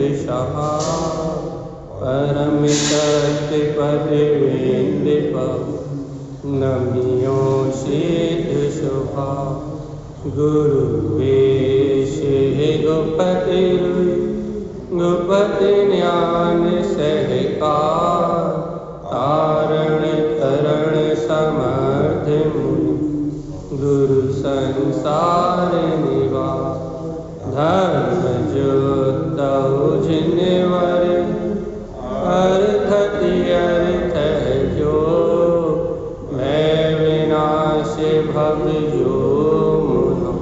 विषः परमितत्पतिविन्दिप नमियो सिद्धशुभा गुरुवेशे गुपति गुपति ज्ञान सहकार तारण तरण समर्थ मुनि गुरु संसार निवास धर्म ज्योतौ जिनवर अर्थति अर्थ जो भय विनाश भव जो मुनो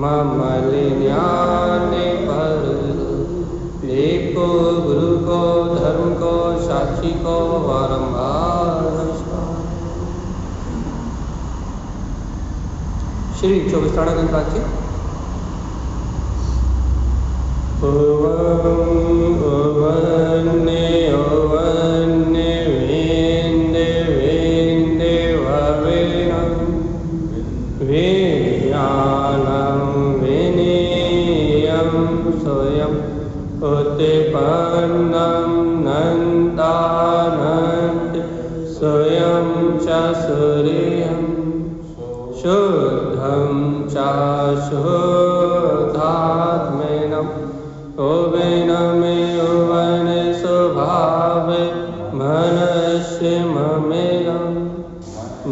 ममल ज्ञान पर देखो गुरु को धर्म को साक्षी को बारंबार श्री 24 गणराज्य उत्पन्नं नन्दानन्द स्वयं च सूर्यं शुद्धं च शुद्धात्मनं उवनमेवन स्वभाव मनस्य ममेयं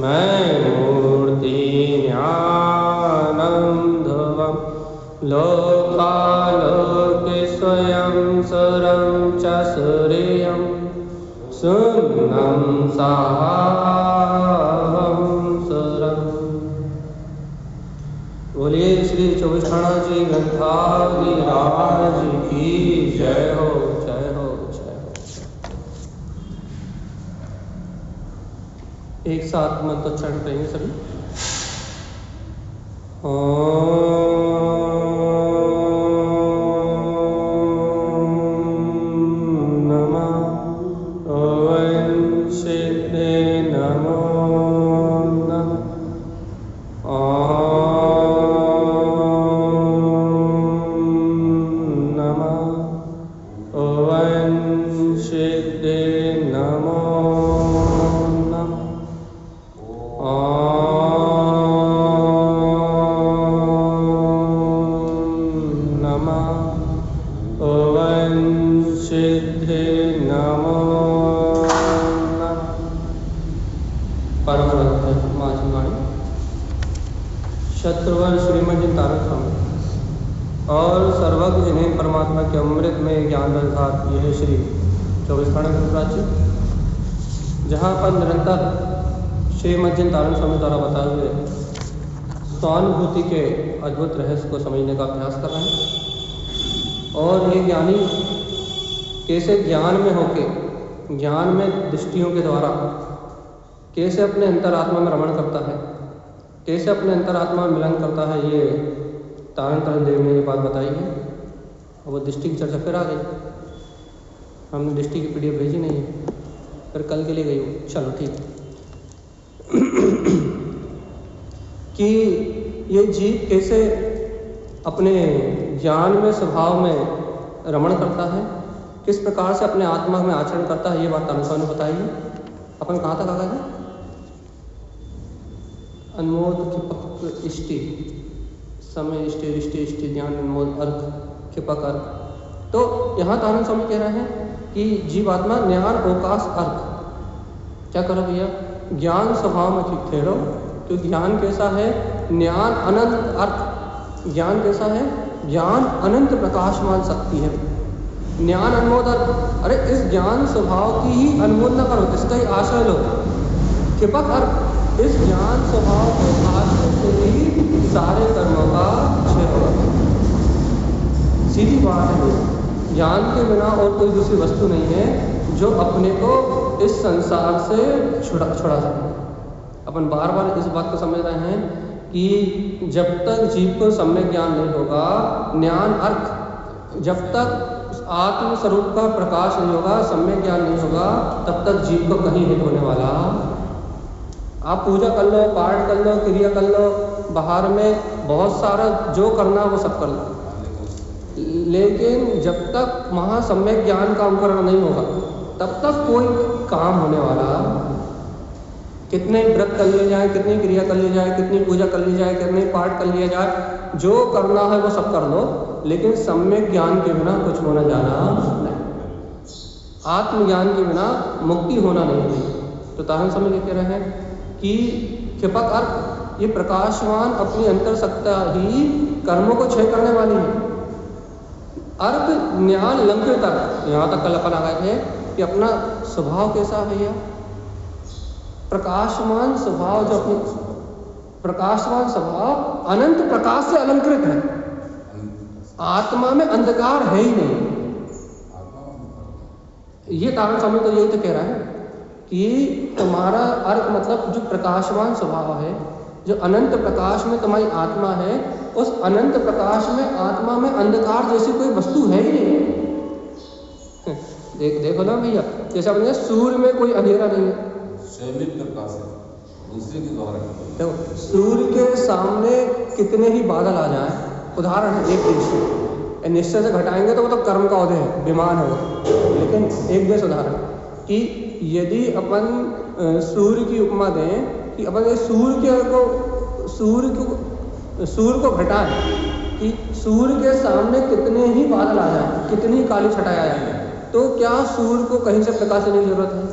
मैं मूर्ति ज्ञानं ध्रुवं लोकालोक स्वयं सुरं च सूर्यं सुन्नं साहं सुरं। बोलिए श्री 24 जी ग्रंथाधिराज की जय हो जय हो जय हो। एक साथ मंत्रोच्चारण करेंगे सभी। शत्रुवर श्रीमद् तारक स्वामी और सर्वज्ञ जिन्हें परमात्मा के अमृत में ज्ञान अर्थात यह श्री 24 गणराज्य जहाँ पर निरंतर श्रीमद् तारक स्वामी द्वारा बताए हुए स्वानुभूति के अद्भुत रहस्य को समझने का अभ्यास कर रहे हैं। और ये ज्ञानी कैसे ज्ञान में होके ज्ञान में दृष्टियों के द्वारा कैसे अपने अंतरात्मा में रमण करता है, कैसे अपने अंतरात्मा में मिलन करता है, ये तारण तारण देव ने ये बात बताई है। और वो दृष्टि की चर्चा फिर आ गई। हमने दृष्टि की पीडीएफ भेजी नहीं है, फिर कल के लिए गई हो। चलो ठीक कि ये जीव कैसे अपने ज्ञान में स्वभाव में रमण करता है, किस प्रकार से अपने आत्मा में आचरण करता है, ये बात तारण ने बताई है। अपन कहाँ तक आ गए हैं? अनमोद क्षिपक इष्टि समय इष्टि इष्टि इष्टि ध्यान अनमोद अर्घ क्षिपक अर्घ। तो यहाँ तारण स्वामी कह रहे हैं कि जीवात्मा ज्ञान अवकाश अर्घ क्या करो भैया, ज्ञान स्वभाव में ठहरो। तो ज्ञान कैसा है? ज्ञान अनंत अर्थ। ज्ञान कैसा है? ज्ञान अनंत प्रकाशमान शक्ति है। ज्ञान अनमोद अर्थ, अरे इस ज्ञान स्वभाव की ही अनमोद न करो, इसका ही आशय लो। क्षिपक अर्थ, इस ज्ञान स्वभाव के आश्रय से ही सारे कर्मों का क्षय होगा। सीधी बात है, ज्ञान के बिना और कोई दूसरी वस्तु नहीं है जो अपने को इस संसार से छुड़ा सके। अपन बार बार इस बात को समझ रहे हैं कि जब तक जीव को सम्यक ज्ञान नहीं होगा, ज्ञान अर्थ, जब तक आत्म स्वरूप का प्रकाश नहीं होगा, सम्यक ज्ञान नहीं होगा, तब तक जीव को कहीं हित होने वाला। आप पूजा कर लो, पाठ कर लो, क्रिया कर लो, बाहर में बहुत सारा जो करना वो सब कर लो, लेकिन जब तक वहाँ सम्यक ज्ञान का अंकुरण नहीं होगा तब तक कोई काम होने वाला, कितने व्रत कर लिए जाए, कितनी क्रिया कर ली जाए, कितनी पूजा कर ली जाए, कितने पाठ कर लिया जाए, जो करना है वो सब कर लो, लेकिन सम्यक ज्ञान के बिना कुछ होना जाना नहीं, आत्मज्ञान के बिना मुक्ति होना नहीं। तो तारण स्वामी कह रहे हैं कि क्षिपक अर्थ ये प्रकाशवान अपनी अंतर सत्ता ही कर्मों को क्षय करने वाली है। अर्थ ज्ञान लंकृत अर्थ, यहाँ तक कल अपन आ गए थे कि अपना स्वभाव कैसा है भैया, प्रकाशमान स्वभाव, जो अपनी प्रकाशमान स्वभाव अनंत प्रकाश से अलंकृत है। आत्मा में अंधकार है ही नहीं। ये तारण स्वामी तो यही तो कह रहा है कि तुम्हारा अर्थ मतलब जो प्रकाशमान स्वभाव है, जो अनंत प्रकाश में तुम्हारी आत्मा है, उस अनंत प्रकाश में आत्मा में अंधकार जैसी कोई वस्तु है ही नहीं। देखो ना भैया, जैसे अपने सूर्य में कोई अंधेरा नहीं है, प्रकाश है, दूसरे के द्वारा। देखो सूर्य के सामने कितने ही बादल आ जाएं, उदाहरण है एक देश, निश्चय से घटाएंगे तो वो तो कर्म का औदे है, विमान है वो, लेकिन एक देश उदाहरण कि यदि अपन सूर्य की उपमा दें कि अपन सूर्य को घटाएं कि सूर्य के सामने कितने ही बादल आ जाएं, कितनी काली छटाई आ जाए, तो क्या सूर्य को कहीं से प्रकाश देने की जरूरत है?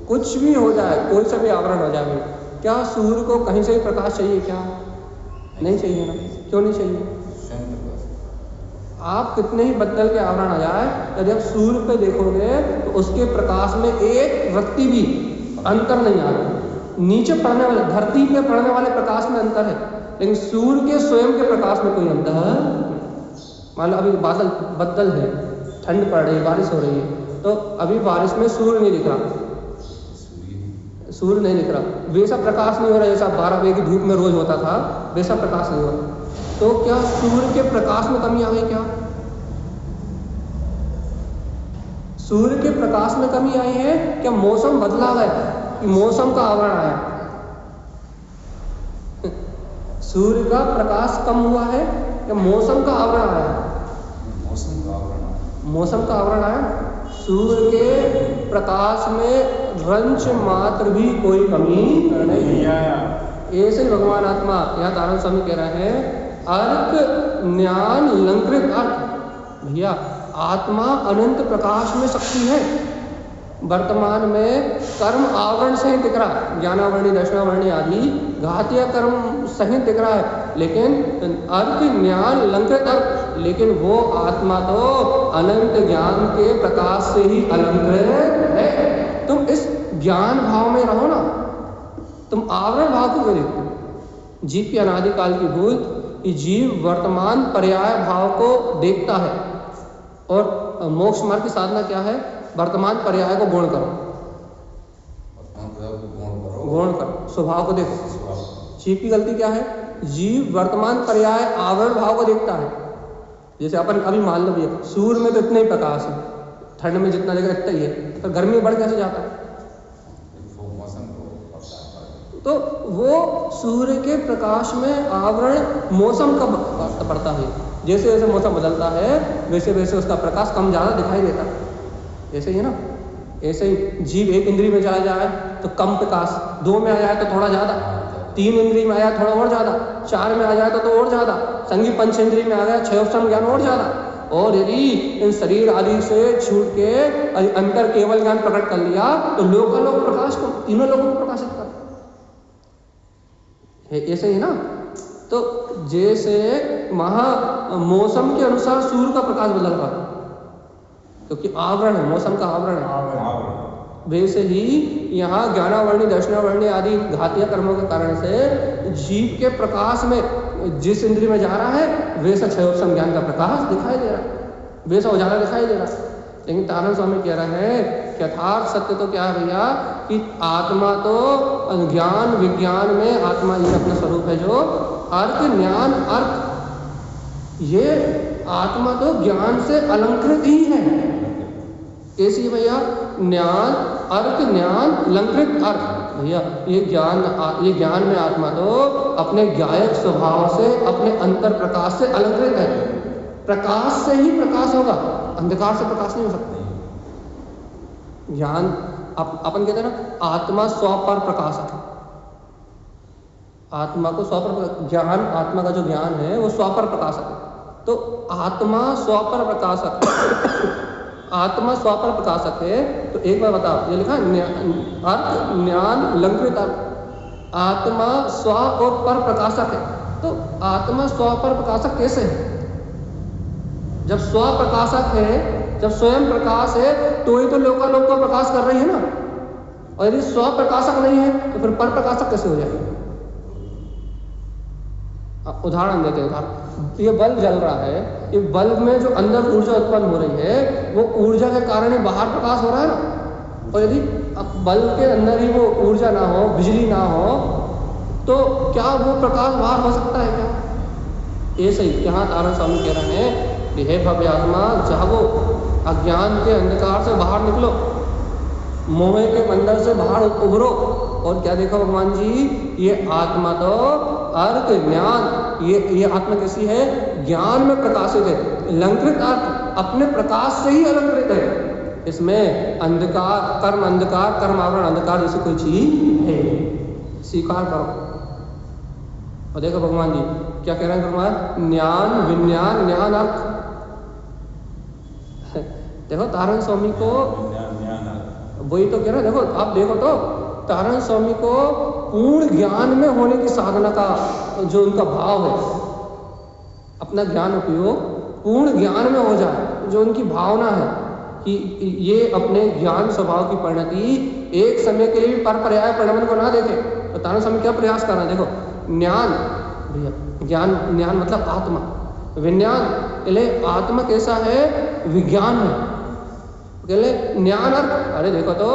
कुछ भी हो जाए, कोई सा भी आवरण हो जाए, क्या सूर्य को कहीं से भी प्रकाश चाहिए? क्या नहीं चाहिए ना? क्यों नहीं चाहिए? आप कितने ही बदल के आवरण आ जाए, यदि आप सूर्य पे देखोगे तो उसके प्रकाश में एक रत्ती भी अंतर नहीं आ रहा। नीचे पड़ने वाले, धरती पे पड़ने वाले प्रकाश में अंतर है, लेकिन सूर्य के स्वयं के प्रकाश में कोई अंतर है। मान लो अभी बदल है, ठंड पड़ रही है, बारिश हो रही है, तो अभी बारिश में सूर्य नहीं दिख रहा, सूर्य नहीं दिख रहा, वैसा प्रकाश नहीं हो रहा जैसा 12 बजे की धूप में रोज होता था, वैसा प्रकाश नहीं हो रहा। तो क्या सूर्य के प्रकाश में कमी आ गई? क्या सूर्य के प्रकाश में कमी आई है? क्या मौसम बदला है कि मौसम का आवरण आया? सूर्य का प्रकाश कम हुआ है या मौसम का आवरण आया? मौसम का आवरण आया। सूर्य के प्रकाश में रंच मात्र भी कोई कमी नहीं आया। ऐसे भगवान आत्मा, यहाँ तारण स्वामी कह रहे हैं, अर्थ ज्ञान लंकृत अर्थ। भैया आत्मा अनंत प्रकाश में शक्ति है, वर्तमान में कर्म आवरण सहित दिख रहा है, ज्ञानावरणी दर्शनावरणी आदि घातीय कर्म सहित दिख रहा है, लेकिन अर्थ ज्ञान लंकृत अर्थ, लेकिन वो आत्मा तो अनंत ज्ञान के प्रकाश से ही अलंकृत है। तुम इस ज्ञान भाव में रहो ना, तुम आवरण भाव को क्यों देखते हो? जीव की अनादिकाल की भूल कि जीव वर्तमान पर्याय भाव को देखता है, और मोक्ष मार्ग की साधना क्या है? वर्तमान पर्याय को गौण करो, गौण करो, स्वभाव को देखो। जीव की गलती क्या है? जीव वर्तमान पर्याय आवरण भाव को देखता है। जैसे अपन अभी मान लो भैया, सूर्य में तो इतना ही प्रकाश है, ठंड में जितना जगह इतना ही है, तो गर्मी में बढ़ कैसे जाता है? तो वो सूर्य के प्रकाश में आवरण मौसम का पड़ता है, जैसे जैसे मौसम बदलता है वैसे वैसे उसका प्रकाश कम ज़्यादा दिखाई देता है। ऐसे ही है ना, ऐसे ही जीव एक इंद्रिय में चला जाए तो कम प्रकाश, 2 में आ जाए तो थोड़ा ज़्यादा, 3 इंद्रिय में आ जाए थोड़ा और ज़्यादा, 4 में आ जाए तो और ज़्यादा, संगी पंच इंद्रिय में आ गया 6 अष्टम ज्ञान और ज़्यादा। और यदि इन शरीर आदि से छूट के अंतर केवल ज्ञान प्रकट कर लिया तो लोकालोक प्रकाश को, तीनों लोगों को प्रकाशित कर। ऐसे ही ना, तो जैसे मौसम के अनुसार सूर्य का प्रकाश बदल रहा, क्योंकि आवरण है, मौसम का आवरण है, वैसे ही यहाँ ज्ञानावरणी दर्शनावरणी आदि घातीय कर्मों के कारण से जीव के प्रकाश में जिस इंद्रिय में जा रहा है वैसा क्षयोपम ज्ञान का प्रकाश दिखाई दे रहा है, वैसा उजाला दिखाई दे रहा है। लेकिन तारण स्वामी कह रहे हैं यथार्थ सत्य तो क्या है भैया कि आत्मा तो ज्ञान विज्ञान में आत्मा ये अपना स्वरूप है, जो अर्थ ज्ञान अर्थ, ये आत्मा तो ज्ञान से अलंकृत ही है। कैसी भैया? ज्ञान अर्थ ज्ञान लंकृत अर्थ। भैया ये ज्ञान में आत्मा तो अपने ज्ञायक स्वभाव से, अपने अंतर प्रकाश से अलंकृत है। प्रकाश से ही प्रकाश होगा, अंधकार से प्रकाश नहीं हो सकता। ज्ञान अपन कहते हैं ना, आत्मा स्व पर प्रकाशक है। आत्मा को स्व पर ज्ञान, आत्मा का जो ज्ञान है वो स्व पर प्रकाशक है। तो आत्मा स्व पर प्रकाशक आत्मा स्व पर प्रकाशक है। तो एक बार बताओ, ये लिखा अर्थ ज्ञान अलंकृत अर्थ, आत्मा स्व और पर प्रकाशक है। तो आत्मा स्व पर प्रकाशक कैसे है? जब स्व प्रकाशक है, जब स्वयं प्रकाश है, तो ही तो लोकालोक को प्रकाश कर रही है ना। और यदि स्व प्रकाशक नहीं है तो फिर पर प्रकाशक कैसे हो जाएगा? उदाहरण देते हैं। उदाहरण, ये बल्ब जल रहा है, ये बल्ब में जो अंदर ऊर्जा उत्पन्न हो रही है वो ऊर्जा के कारण ही बाहर प्रकाश हो रहा है ना। और यदि बल्ब के अंदर ही वो ऊर्जा ना हो, बिजली ना हो, तो क्या वो प्रकाश बाहर हो सकता है क्या? ऐसे ही यहाँ तारण स्वामी कह रहे हैं, हे भव्य आत्मा, जागो, अज्ञान के अंधकार से बाहर निकलो, मोह के बंधन से बाहर उभरो। और क्या देखो भगवान जी, ये आत्मा तो अर्थ ज्ञान, ये आत्मा कैसी है? ज्ञान में प्रकाशित है, अलंकृत अर्थ, अपने प्रकाश से ही अलंकृत है। इसमें अंधकार, कर्म आवरण अंधकार जैसी कोई चीज है, स्वीकार करो। और देखो भगवान जी क्या कह रहे हैं, भगवान ज्ञान विज्ञान ज्ञान अर्थ। देखो तारण स्वामी को वही तो कह रहे हैं। देखो आप देखो तो तारण स्वामी को पूर्ण ज्ञान में होने की साधना का जो उनका भाव है, अपना ज्ञान उपयोग पूर्ण ज्ञान में हो जाए, जो उनकी भावना है कि ये अपने ज्ञान स्वभाव की परिणति एक समय के लिए भी पर पर्याय परिणमन को ना देखे। तो तारण स्वामी क्या प्रयास कर रहे हैं? देखो ज्ञान, ज्ञान ज्ञान मतलब आत्मा, विज्ञान आत्मा कैसा है? विज्ञान है। ज्ञान अर्थ, अरे देखो तो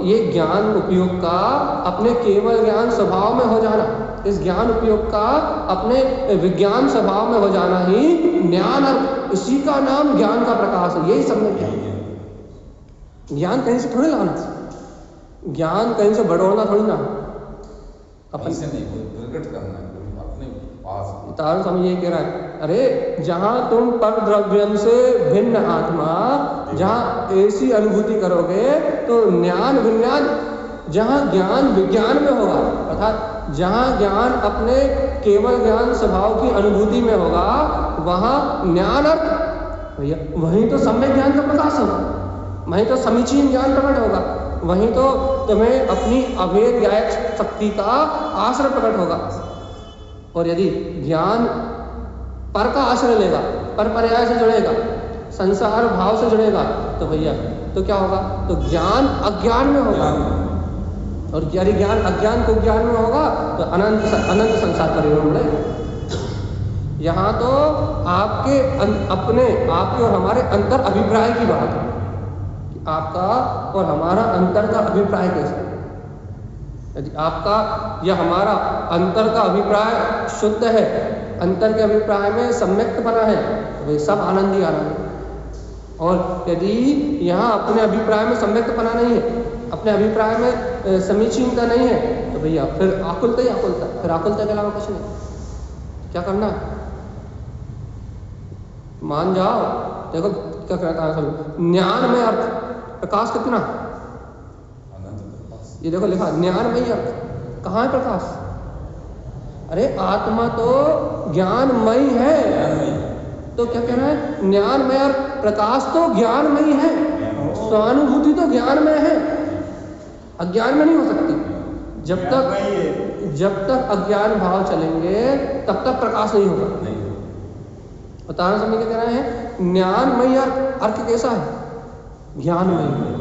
ये ज्ञान उपयोग का अपने केवल ज्ञान स्वभाव में हो जाना, इस ज्ञान उपयोग का अपने विज्ञान स्वभाव में हो जाना ही ज्ञान अर्थ, इसी का नाम ज्ञान का प्रकाश है। यही सब में ज्ञान कहीं से थोड़ी लाना, ज्ञान कहीं से बढ़ोड़ना थोड़ी ना, अपन से नहीं, प्रकट करना है अपने पास। तारण स्वामी ये कह रहा है, अरे जहां तुम पर द्रव्यम से भिन्न आत्मा, जहां ऐसी अनुभूति करोगे तो ज्ञान विज्ञान, जहां ज्ञान विज्ञान में होगा, अर्थात जहां ज्ञान अपने केवल ज्ञान स्वभाव की अनुभूति में होगा, वहां ज्ञान अर्थ भैया वहीं तो सम्यक ज्ञान का प्रकाश होगा, वहीं तो समीचीन ज्ञान प्रकट होगा, वहीं तो तुम्हें अपनी अभेद ज्ञायक शक्ति का आश्रय प्रकट होगा। और यदि ज्ञान पर का आश्रय लेगा, पर पर्याय से जुड़ेगा, संसार भाव से जुड़ेगा, तो भैया तो क्या होगा? तो ज्ञान अज्ञान में होगा। और यदि ज्ञान अज्ञान को ज्ञान में होगा तो अनंत संसार परिवर्तन बढ़ेगा। यहाँ तो आपके आपके और हमारे अंतर अभिप्राय की बात है कि आपका और हमारा अंतर का अभिप्राय कैसा है। यदि आपका या हमारा अंतर का अभिप्राय शुद्ध है, अंतर के अभिप्राय में सम्यक्तपना है, तो वे सब आनंद ही आनंद है। और यदि यहाँ अपने अभिप्राय में सम्यक्तपना नहीं है, अपने अभिप्राय में समीचीनता नहीं है, तो भैया फिर आकुलता ही आकुलता, फिर आकुलता के अलावा कुछ नहीं। क्या करना है? मान जाओ। देखो क्या कहता है, ज्ञान में अर्थ प्रकाश कितना, ये देखो लिखा ज्ञानमयी अर्थ। कहाँ है प्रकाश? अरे आत्मा तो ज्ञानमयी है, तो क्या कहना है? ज्ञानमय अर्थ, प्रकाश तो ज्ञानमयी है, स्वानुभूति तो ज्ञानमय है, अज्ञान में नहीं हो सकती। जब तक अज्ञान भाव चलेंगे तब तक प्रकाश नहीं होगा। उदाहरण समझ के कह रहे हैं, ज्ञानमयी अर्थ कैसा है? ज्ञानमयी।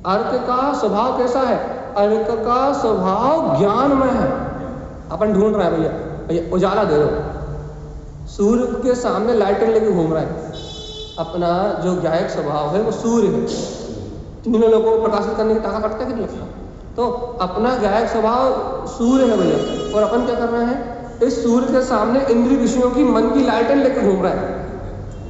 अर्थ का स्वभाव कैसा है? अर्थ का स्वभाव ज्ञानमय है। अपन ढूंढ रहा है भैया उजाला दे दो, सूर्य के सामने लाइटें लेके घूम रहा है, अपना जो ज्ञायक स्वभाव है वो सूर्य है, तीनों लोगों को प्रकाशित करने की ताकत रखता है कि नहीं रखता? तो अपना ज्ञायक स्वभाव सूर्य है भैया, और अपन क्या कर रहे हैं? इस सूर्य के सामने इंद्रिय विषयों की मन की लाइटें लेके घूम रहा है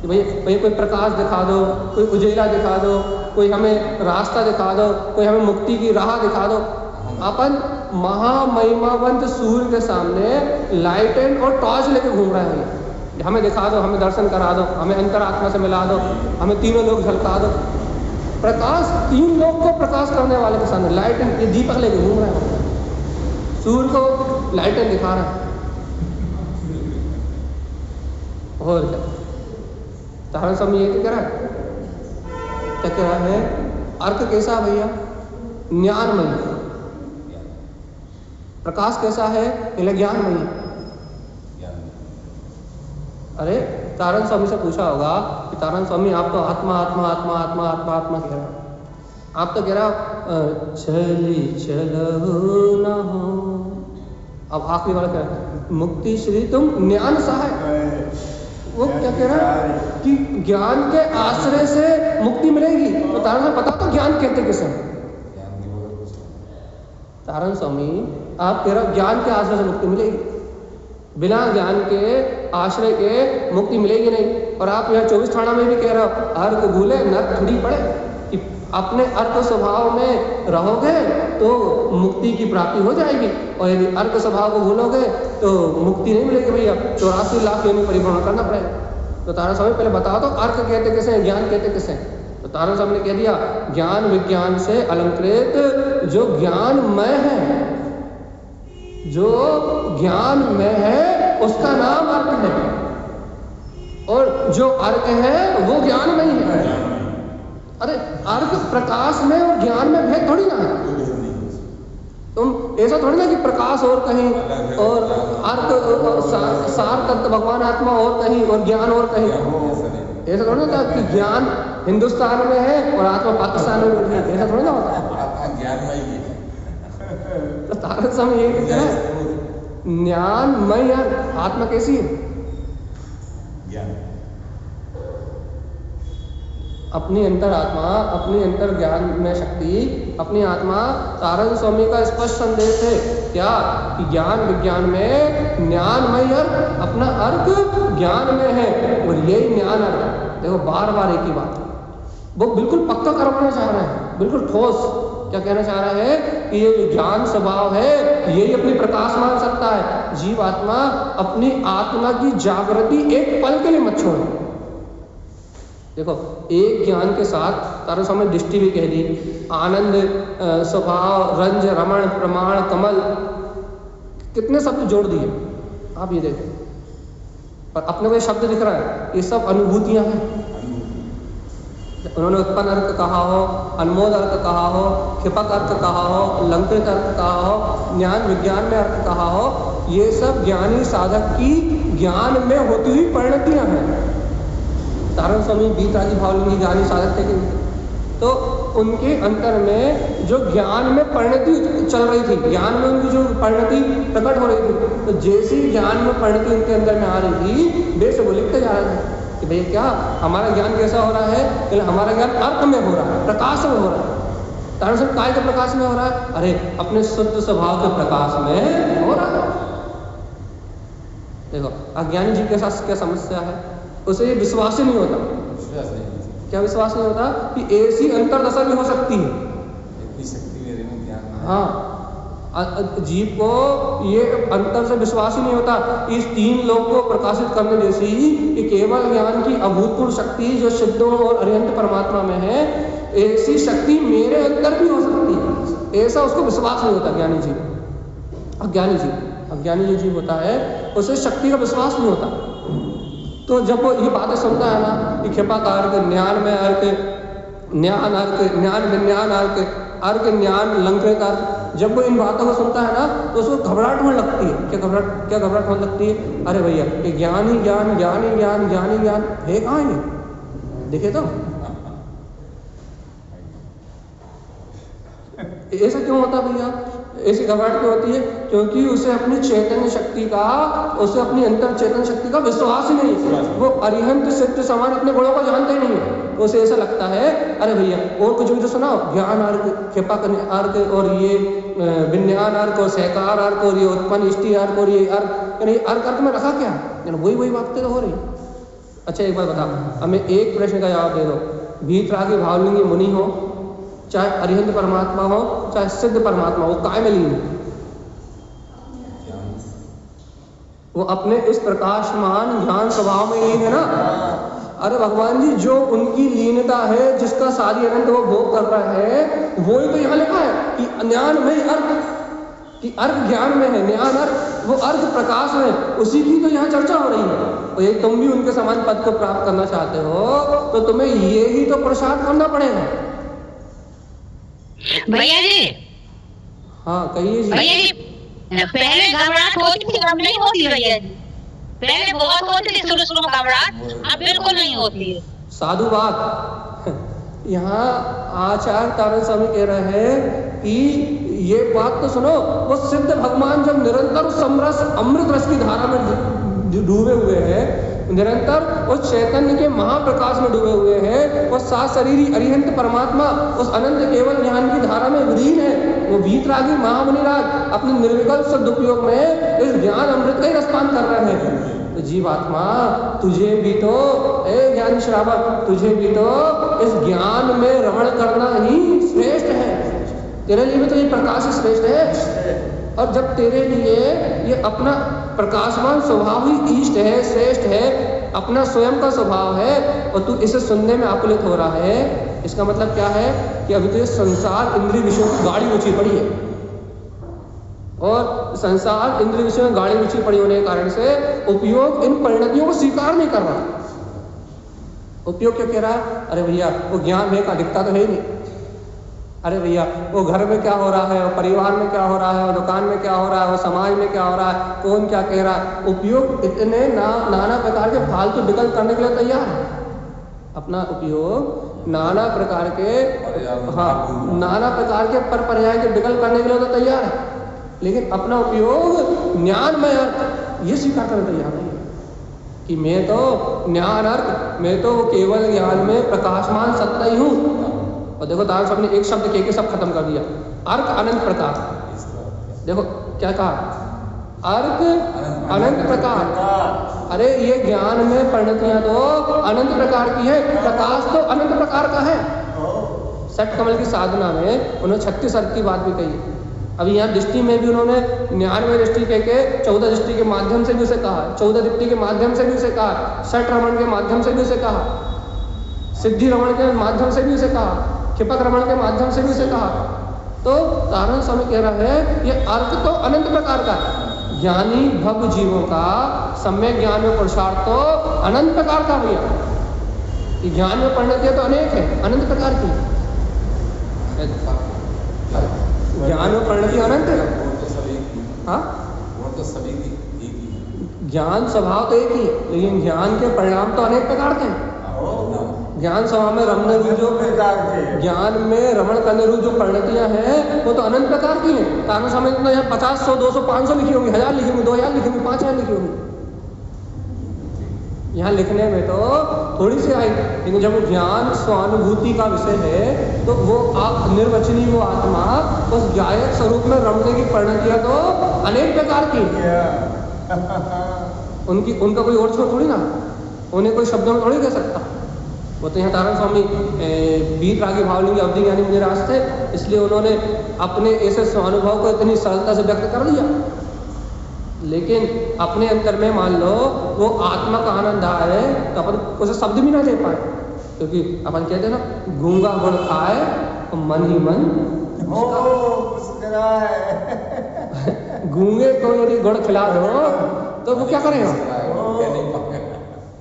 कि भैया कोई प्रकाश दिखा दो, कोई उजेला दिखा दो, कोई हमें रास्ता दिखा दो, कोई हमें मुक्ति की राह दिखा दो। अपन महामहिमावंत सूर्य के सामने लाइटें और टॉर्च लेके घूम रहे हैं, हमें दिखा दो, हमें दर्शन करा दो, हमें अंतरात्मा से मिला दो, हमें तीनों लोग झलका दो। प्रकाश, तीन लोग को प्रकाश करने वाले के सामने लाइटें, ये दीपक लेके घूम रहे हैं, सूर्य को लाइटें दिखा रहे हैं। और क्या तारण स्वामी ये कह रहा है, क्या कह रहा है? अर्थ कैसा भैया? ज्ञानमय। प्रकाश कैसा है? ज्ञानमय। अरे तारण स्वामी से पूछा होगा कि तारण स्वामी आप तो आत्मा आत्मा आत्मा आत्मा आत्मा आत्मा कह रहे हो, आप तो कह रहा चली चलो न हो। अब आखिरी वाला क्या है? मुक्ति श्री तुम ज्ञान सहाय। वो क्या कह रहा है कि ज्ञान के आश्रय से मुक्ति मिलेगी। तो तारण स्वामी बता तो ज्ञान कहते किसे? तारण स्वामी आप कह रहे हो ज्ञान के आश्रय से मुक्ति मिलेगी, बिना ज्ञान के आश्रय के मुक्ति मिलेगी नहीं। और आप यहाँ 24 थाना में भी कह रहे हो अर्क भूले नर्क थोड़ी पड़े, कि अपने अर्क स्वभाव में रहोगे तो मुक्ति की प्राप्ति हो जाएगी, और यदि अर्क स्वभाव को भूलोगे तो मुक्ति नहीं मिलेगी भैया, 84 लाख योनि परिभ्रमण करना पड़ेगा। तो तारण स्वामी पहले बताओ तो अर्क कहते किसे हैं, ज्ञान कहते किसे हैं? तो तारण स्वामी ने कह दिया ज्ञान विज्ञान से अलंकृत जो ज्ञानमय है, जो ज्ञान में है उसका नाम अर्क है, और जो अर्क है वो ज्ञान में ही है। अरे अर्क प्रकाश में और ज्ञान में भेद थोड़ी ना है। तुम ऐसा थोड़ी ना कि प्रकाश और कहीं और अर्क सार तत्व भगवान आत्मा और कहीं और ज्ञान और कहीं, ऐसा थोड़ी ना कि ज्ञान हिंदुस्तान में है और आत्मा पाकिस्तान में है, ऐसा थोड़ी ना होता। तो तारण स्वामी ये कहते हैं ज्ञानमय आत्मा कैसी है? ज्ञान। अपनी अंतर आत्मा, अपनी अंतर ज्ञान में शक्ति, अपनी आत्मा। तारण स्वामी का स्पष्ट संदेश है क्या कि ज्ञान विज्ञान में ज्ञानमय अर्थ, अपना अर्थ ज्ञान में है, और यही ज्ञान अर्थ। देखो बार बार एक ही बात, वो बिल्कुल पक्का करवाना चाह रहे हैं, बिल्कुल ठोस। क्या कहना चाह रहा है कि ये जो ज्ञान स्वभाव है यही अपनी प्रकाश मान सकता है। जीव आत्मा अपनी आत्मा की जागृति एक पल के लिए मत छोड़ो। देखो एक ज्ञान के साथ तारण स्वामी ने दृष्टि भी कह दी, आनंद, स्वभाव, रंज, रमण, प्रमाण, कमल, कितने शब्द जोड़ दिए आप ये देखो। पर अपने को ये शब्द दिख रहा है, ये सब अनुभूतियां हैं। उन्होंने उत्पन्न अर्थ कहा हो, अनमोल अर्थ कहा हो, क्षिपक अर्थ कहा हो, लंकृत अर्थ कहा हो, ज्ञान विज्ञान में अर्थ कहा हो, ये सब ज्ञानी साधक की ज्ञान में होती हुई परिणतियां हैं। तारण स्वामी बीतरागी भावलिंगी ज्ञानी साधक थे कि तो उनके अंतर में जो ज्ञान में परिणति चल रही थी, ज्ञान में उनकी जो परिणति प्रकट हो रही थी, तो जैसी ज्ञान में परिणति उनके अंदर में आ रही थी, वे से वो लिखते जा रहे थे कि भैया क्या हमारा ज्ञान कैसा हो रहा है? कि हमारा ज्ञान अर्थ में हो रहा है, प्रकाश में हो रहा है। तारण स्वामी काय के प्रकाश में हो रहा है? अरे अपने शुद्ध स्वभाव के प्रकाश में हो रहा है। देखो अज्ञानी जीव के साथ क्या समस्या है? उसे ये विश्वास ही नहीं होता। क्या विश्वास नहीं होता कि ऐसी अंतरदशा भी हो सकती है? इतनी शक्ति मेरे में ज्ञान। हाँ, जीव को ये अंतर से विश्वास ही नहीं होता। इस तीन लोक को प्रकाशित करने जैसी कि केवल ज्ञान की अभूतपूर्व शक्ति जो सिद्धों और अरिहंत परमात्मा में है, ऐसी शक्ति मेरे अंदर भी हो सकती है, ऐसा उसको विश्वास नहीं होता ज्ञानी जीव। अज्ञानी जो जीव होता है उसे शक्ति का विश्वास नहीं होता। तो जब वो ये बातें सुनता है ना कि क्षिपा का अर्क, ज्ञान में अर्क, ज्ञान अर्क, ज्ञान विज्ञान अर्क, अर्क ज्ञान लंकृत अर्क, जब वो इन बातों को सुनता है ना तो उसको घबराहट होने लगती है। क्या घबराहट होने लगती है? अरे भैया ये ज्ञान ही ज्ञान, ज्ञान ही ज्ञान, ज्ञान ही ज्ञान है कहाँ ये? देखे तो ऐसा क्यों होता भैया? ऐसी घबराहट क्यों होती है? क्योंकि उसे अपनी चैतन्य शक्ति का, उसे अपनी अंतर चैतन्य शक्ति का विश्वास ही नहीं। वो अरिहंत सिद्ध समान अपने गुणों को जानते ही नहीं है। तो उसे ऐसा लगता है अरे भैया और कुछ भी तो सुनाओ, ज्ञान अर्क, क्षिपक अर्क, और ये विज्ञान अर्क, और सहकार अर्क, और ये उत्पन्न इष्टि अर्क, और ये अर्क, यानी अर्क में रखा क्या? यानी वही बातें तो हो रही। अच्छा एक बात बता, हमें एक प्रश्न का जवाब दे दो। वीतरागी भावलिंगी मुनि हो, चाहे अरिहंत परमात्मा हो चाहे सिद्ध परमात्मा हो, काय में लीन है? वो अपने इस प्रकाशमान ज्ञान स्वभाव में लीन है ना। अरे भगवान जी, जो उनकी लीनता है, जिसका सारी अनंत वो भोग कर रहा है, वो ही तो यहाँ लिखा है कि ज्ञान में अर्थ, कि अर्थ ज्ञान में है, ज्ञान अर्थ, वो अर्थ प्रकाश है, उसी की तो यहाँ चर्चा हो रही है। और ये तुम भी उनके समान पद को प्राप्त करना चाहते हो तो तुम्हें ये ही तो प्रसाद करना पड़ेगा। भैया जी। हाँ कहिए जी। भैया जी, पहले घबराहट होती थी, अब नहीं होती भैया जी। पहले बहुत होती थी शुरू में घबराहट, अब बिल्कुल नहीं होती है। साधु बात। यहाँ आचार्य तारण स्वामी कह रहे हैं कि ये बात तो सुनो, वो सिद्ध भगवान जब निरंतर समरस अमृत रस की धारा में डूबे हुए हैं, निरंतर उस चैतन्य के महाप्रकाश में डूबे हुए हैं, वो सात शरीरी अरिहंत परमात्मा उस अनंत केवल ज्ञान की धारा में विलीन है। वो वीतरागी महामुनिराज अपने निर्विकल्प सदुपयोग में इस ज्ञान अमृत का ही रसपान कर रहे हैं। तो जीवात्मा, तुझे भी तो, ए ज्ञान श्रावक, तुझे भी तो इस ज्ञान में रमण करना ही श्रेष्ठ है। तेरे लिए भी तो ये प्रकाश ही श्रेष्ठ है। और जब तेरे लिए ये अपना प्रकाशमान स्वभाव ही इष्ट है, श्रेष्ठ है, अपना स्वयं का स्वभाव है, और तू इसे सुनने में आकुलित हो रहा है, इसका मतलब क्या है कि अभी तो ये संसार इंद्रिय विषयों की गाड़ी ऊंची पड़ी है, और संसार इंद्रिय विषयों में गाड़ी ऊंची पड़ी होने के कारण से उपयोग इन परिणतियों को स्वीकार नहीं कर रहा। उपयोग क्यों कह रहा है? अरे भैया वो ज्ञान है का दिखता तो है ही नहीं। अरे भैया वो घर में क्या हो रहा है, वो परिवार में क्या हो रहा है, वो दुकान में क्या हो रहा है, वो समाज में क्या हो रहा है, कौन क्या कह रहा है। उपयोग इतने नाना प्रकार के फालतू विकल्प करने के लिए तैयार है। अपना उपयोग नाना प्रकार के, हाँ, नाना प्रकार के पर पर्याय के विकल्प करने के लिए तो तैयार है, लेकिन अपना उपयोग ज्ञान में अर्थ ये स्वीकार करने तैयार नहीं है कि मैं तो ज्ञान अर्थ, मैं तो केवल ज्ञान में प्रकाशमान सत्ता ही हूँ। और देखो दास साहब ने एक शब्द कह के सब खत्म कर दिया, अर्क अनंत प्रकार। देखो क्या कहा, अर्क अनंत प्रकार। अरे ये ज्ञान में परिणतियां तो अनंत प्रकार की है, प्रकाश तो अनंत प्रकार का है। सट कमल की साधना में उन्होंने 36 अर्क की बात भी कही। अभी यहाँ दृष्टि में भी उन्होंने 99 दृष्टि कह के 14 दृष्टि के माध्यम से भी उसे कहा, 14 दृष्टि के माध्यम से भी उसे कहा, सट रमण के माध्यम से भी उसे कहा, सिद्धि रमण के माध्यम से भी उसे कहा, क्षिपक रमण के माध्यम से भी उसे कहा। तो तारण स्वामी कह रहा है ये अर्थ तो अनंत प्रकार का है। ज्ञानी भव जीवों का सम्यक ज्ञान में पुरुषार्थ तो अनंत प्रकार का भैया। ज्ञान में परिणतियां तो अनेक है, अनंत प्रकार की। ज्ञान में परिणति अनंत है। हाँ, वो तो सभी की एक ही है। ज्ञान स्वभाव तो एक ही है, लेकिन ज्ञान के परिणाम तो अनेक प्रकार के हैं। ज्ञान स्वभाव में रमण रूप जो ज्ञान में रमण करने रूप जो परिणतियां हैं वो तो अनंत प्रकार की हैं। तारण स्वामी ने यहाँ 50, 100, 200, 500 लिखी होंगी, 1000 लिखी होंगी, 2000 लिखी होंगी, 5000 लिखी होंगी। यहाँ लिखने में तो थोड़ी सी आई, लेकिन जब वो ज्ञान स्वानुभूति का विषय है तो वो निर्वचनीय वो आत्मा उस गायक स्वरूप में रमने की परिणतियां तो अनेक प्रकार की। उनका कोई और छोड़ थोड़ी ना, उन्हें कोई शब्दों में थोड़ी कह सकता। वो तो यहाँ तारण स्वामी बीत रागी भावलिंगी अवधि ज्ञानी मुझे रास थे, इसलिए उन्होंने अपने ऐसे स्वानुभव को इतनी सरलता से व्यक्त कर दिया। लेकिन अपने अंतर में मान लो वो आत्मा का आनंद आए तो अपन उसे शब्द भी ना दे पाए, क्योंकि अपन कहते हैं ना, गूंगा गुड़ खाए तो मन ही मन गूंगे को यदि गुड़ खिला दो तो वो क्या करेगा,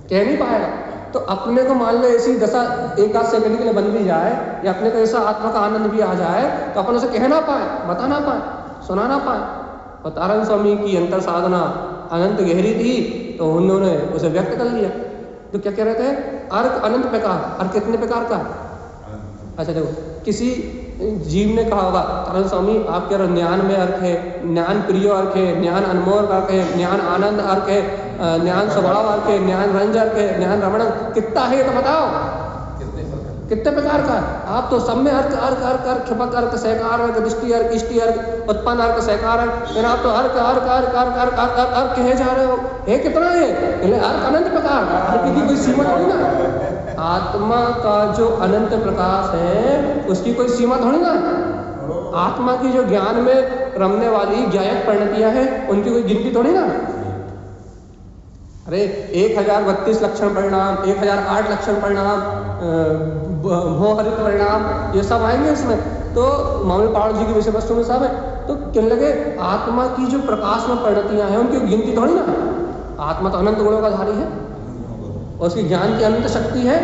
कह नहीं पाएगा। तो अपने को मान लो ऐसी दशा एक आध सेकंड के लिए बन भी जाए, या अपने को ऐसा आत्मा का आनंद भी आ जाए तो अपन उसे कह ना पाए, बता ना पाए, सुना ना पाए। और तारण स्वामी की अंतर साधना अनंत गहरी थी तो उन्होंने उसे व्यक्त कर लिया। तो क्या कह रहे थे, अर्क अनंत प्रकार। अर्क कितने प्रकार का है? अच्छा देखो, किसी जीव ने कहा होगा तारण स्वामी आप कह रहे ज्ञान में अर्क है, ज्ञान प्रिय अर्क है, ज्ञान अनमोल अर्क है, ज्ञान आनंद अर्क है, ज्ञान स्वभाव अर्क है, ज्ञान रंज अर्क है, ज्ञान रमण, कितना है तो बताओ, कितने प्रकार का? आप तो सब में अर्क अर्क अर्क अर्क, क्षपक अर्क, सहकार अर्क, दृष्टि अर्क, इष्टि अर्क, उत्पन्न अर्क, सहकार अर्क, लेकिन आप तो अर्क अर्क अर्क अर्क अर्क अर्क अर्क अर्क कहे जा रहे हो। है कितना है? अर्क अनंत प्रकार, अर्क की कोई सीमा थोड़ी ना। आत्मा का जो अनंत प्रकाश है उसकी कोई सीमा थोड़ी ना। आत्मा की जो ज्ञान में रमने वाली ज्ञायक परिणतियां हैं उनकी कोई गिनती थोड़ी ना। अरे 1032 लक्षण परिणाम, 1008 लक्षण परिणाम, भोहरित परिणाम, ये सब आएंगे इसमें। तो मामले पहाड़ जी की विषय वस्तु में सब है। तो कहने लगे आत्मा की जो प्रकाश में परिणतियां हैं उनकी गिनती थोड़ी ना। आत्मा तो अनंत गुणों का धारी है और उसकी ज्ञान की अनंत शक्ति है,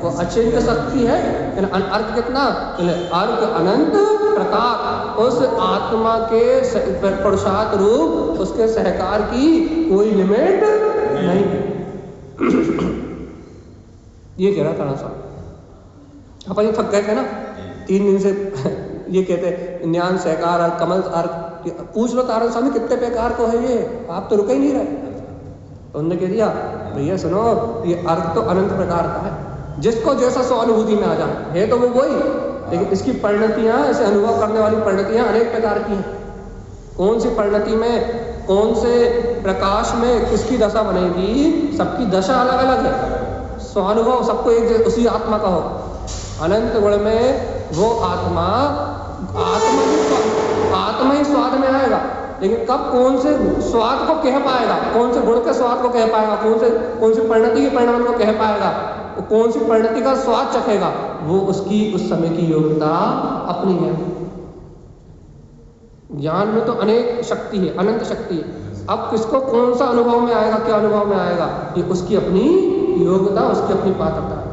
वो अचिंत्य शक्ति है। अर्थ कितना? अर्थ अनंत प्रकाश, उस आत्मा के पुरुषार्थ रूप उसके सहकार की कोई लिमिट नहीं। ये कह रहा था साहब। अपन ये थक गए थे ना 3 दिन से ये कहते ज्ञान सहकार अर्थ, कमल अर्थ। पूछ लो तारण स्वामी कितने प्रकार को है ये, आप तो रुके ही नहीं रहे। तो उन्होंने कह दिया भैया सुनो, ये अर्थ तो अनंत प्रकार का है, जिसको जैसा सो अनुभूति में आ जाए है तो वो वही, लेकिन इसकी परिणतियां, इसे अनुभव करने वाली परिणतियां अनेक प्रकार की हैं। कौन सी परिणति में, कौन से प्रकाश में किसकी दशा बनेगी, सबकी दशा अलग अलग है। स्वानुभव सबको एक उसी आत्मा का हो। अनंत गुण में वो आत्मा ही स्वाद में आएगा, लेकिन कब कौन से स्वाद को कह पाएगा, कौन से गुण के स्वाद को कह पाएगा, कौन सी परिणति के परिणाम को कह पाएगा, कौन सी परिणति का स्वाद चखेगा, वो उसकी उस समय की योग्यता अपनी है। ज्ञान में तो अनेक शक्ति है, अनंत शक्ति है। अब किसको कौन सा अनुभव में आएगा, क्या अनुभव में आएगा, ये उसकी अपनी योग्यता, उसकी अपनी पात्रता है।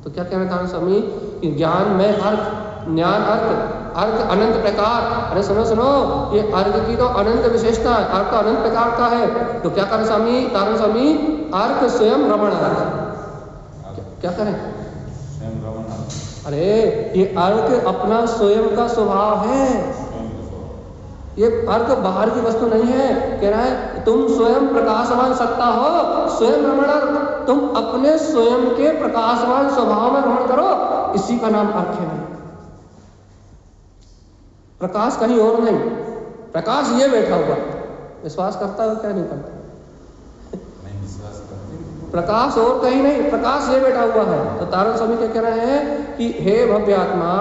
तो क्या कहना था स्वामी कि ज्ञान में अर्थ, ज्ञान अर्थ अनंत प्रकार। अरे सुनो सुनो, ये अर्थ की तो अनंत विशेषता है, अर्थ अनंत प्रकार का है। तो क्या करें स्वामी, तारण स्वामी, अर्थ स्वयं रमण अर्थ। क्या करें? अरे ये अर्थ अपना स्वयं का स्वभाव है, ये अर्थ बाहर की वस्तु नहीं है। कह रहा है तुम स्वयं प्रकाशवान सत्ता हो, स्वयं रमण अर्थ। तुम अपने स्वयं के प्रकाशवान स्वभाव में रमण करो, इसी का नाम अर्थ है। प्रकाश कहीं और नहीं, प्रकाश ये बैठा हुआ। विश्वास करता है क्या? नहीं करता। प्रकाश और कहीं नहीं, प्रकाश ये बैठा हुआ है। तो तारण स्वामी क्या कह रहे हैं कि हे भव्यात्मा,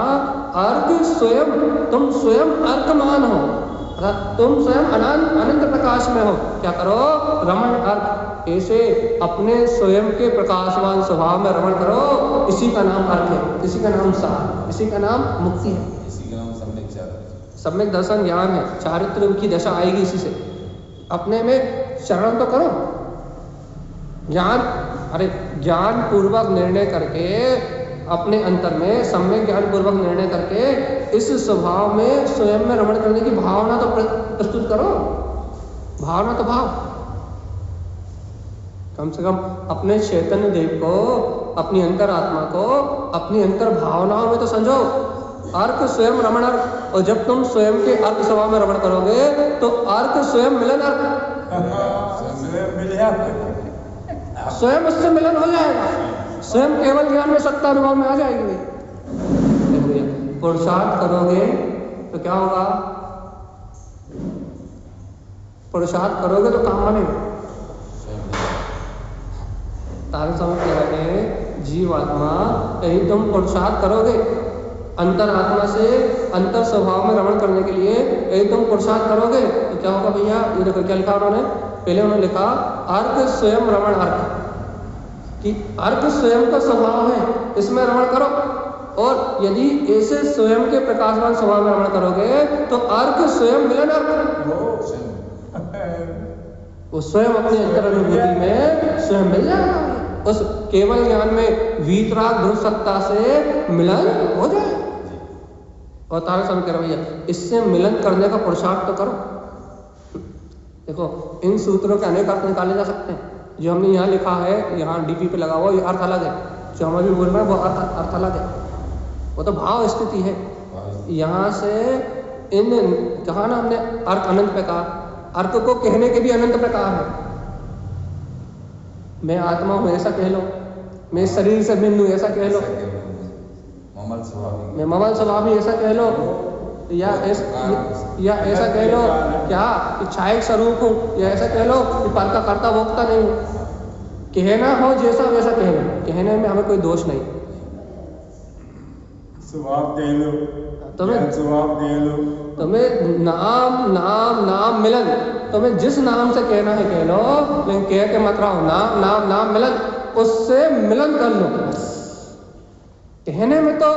अर्थ स्वयं, तुम स्वयं अर्थमान हो, तुम स्वयं अनंत प्रकाश में हो। क्या करो? रमण अर्थ, ऐसे अपने स्वयं के प्रकाशवान स्वभाव में रमण करो। इसी का नाम अर्थ है, इसी का नाम सार, इसी का नाम मुक्ति है, इसी का नाम सम्यक दर्शन ज्ञान है। चारित्र की दशा आएगी इसी से। अपने में शरण तो करो ज्ञान। अरे ज्ञान पूर्वक निर्णय करके, अपने अंतर में सम्यक ज्ञान पूर्वक निर्णय करके इस स्वभाव में स्वयं में रमण करने की भावना तो प्रस्तुत करो। भावना तो भाव, कम से कम अपने चैतन्य देव को, अपनी अंतर आत्मा को, अपनी अंतर भावनाओं में तो समझो। अर्थ स्वयं रमण अर्थ, और जब तुम स्वयं के अर्थ स्वभाव में रमण करोगे तो अर्थ स्वयं मिलन अर्थ, स्वयं उससे मिलन हो जाएगा, स्वयं केवल ज्ञान में सत्ता अनुभव में आ जाएगी। पुरुषार्थ करोगे तो क्या होगा? पुरुषार्थ करोगे तो काम बनेगा। तारण स्वामी कह रहे हैं जीवात्मा, यदि तुम पुरुषार्थ करोगे अंतर आत्मा से अंतर स्वभाव में रमण करने के लिए, यदि तुम पुरुषार्थ करोगे तो क्या होगा भैया? ये देखो क्या लिखा उन्होंने, पहले उन्होंने लिखा अर्थ स्वयं रमण अर्थ, कि अर्थ स्वयं का स्वभाव है, इसमें रमण करो। और यदि ऐसे स्वयं के प्रकाशवान स्वभाव में रमण करोगे तो अर्थ स्वयं मिलन अर्थ, वो स्वयं अपनी अंतर अनुभूति में स्वयं मिल जाएगा। उस केवल ज्ञान में वीतराग ध्रुव सत्ता से मिलन हो जाए। और तारण स्वामी कह रहे भैया इससे मिलन करने का पुरुषार्थ तो करो। देखो इन सूत्रों के अनेक अर्थ निकाले जा सकते हैं। जो हमने यहाँ लिखा है, यहाँ डीपी पे लगा हुआ, ये अर्थ अलग है। जो हम अभी बोल रहे हैं वो अर्थ अलग है, वो तो भाव स्थिति है। यहाँ से इन कहा ना हमने अर्थ अनंत प्रकार, अर्थ को कहने के भी अनंत प्रकार है। मैं आत्मा हूँ ऐसा कह लो, मैं शरीर से भिन्न हूँ ऐसा कह लो, मैं ममल स्वभावी ऐसा कह लो, या ऐसा कह लो क्या कि छायक स्वरूप हूँ, या ऐसा कह लो कि पर का कर्ता भोक्ता नहीं हूँ। कहना हो जैसा वैसा कहने में हमें कोई दोष नहीं। स्वभाव कह लो, तुम्हें स्वभाव कह लो, तुम्हें नाम नाम नाम मिलन, तुम्हें जिस नाम से कहना है कह लो, लेकिन कह के मत रहो नाम नाम नाम मिलन, उससे मिलन कर लो। कहने में तो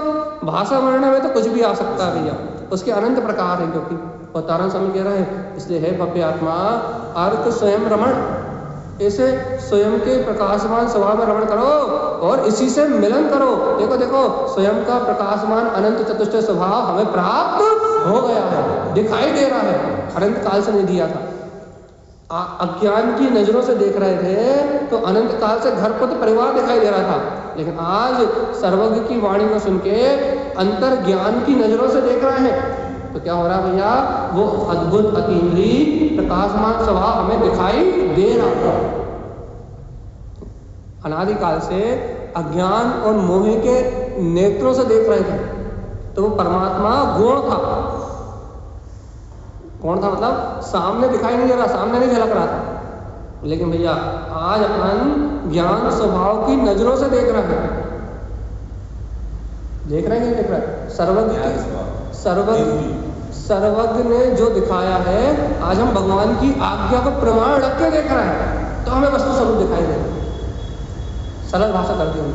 भाषा वर्णन में तो कुछ भी आ सकता है भैया, उसके अनंत प्रकार है। क्योंकि अवतारण स्वामी कह रहे हैं, इसलिए है भव्य आत्मा अर्क स्वयं रमण, ऐसे स्वयं के प्रकाशमान स्वभाव में रमण करो और इसी से मिलन करो। देखो देखो स्वयं का प्रकाशमान अनंत चतुष्टय स्वभाव हमें प्राप्त हो गया है, दिखाई दे रहा है, अनंत काल से नहीं दिया था। अज्ञान की नजरों से देख रहे थे तो अनंत काल से घर पुत्र परिवार दिखाई दे रहा था, लेकिन आज सर्वज्ञ की वाणी को सुन के अंतर ज्ञान की नजरों से देख रहे हैं तो क्या हो रहा है भैया, वो अद्भुत अतीन्द्रिय प्रकाशमान स्वभाव हमें दिखाई दे रहा है। अनादिकाल से अज्ञान और मोह के नेत्रों से देख रहे थे तो वो परमात्मा गुण था। कौन था मतलब सामने दिखाई नहीं दे रहा, सामने नहीं झलक रहा था, लेकिन भैया आज अपन ज्ञान स्वभाव की नजरों से देख रहे हैं। देख रहे हैं नहीं देख रहे हैं? सर्वज्ञ ने जो दिखाया है आज हम भगवान की आज्ञा को प्रमाण रख के देख रहे हैं तो हमें वस्तु स्वरूप दिखाई दे रहा है। सरल भाषा करते हैं,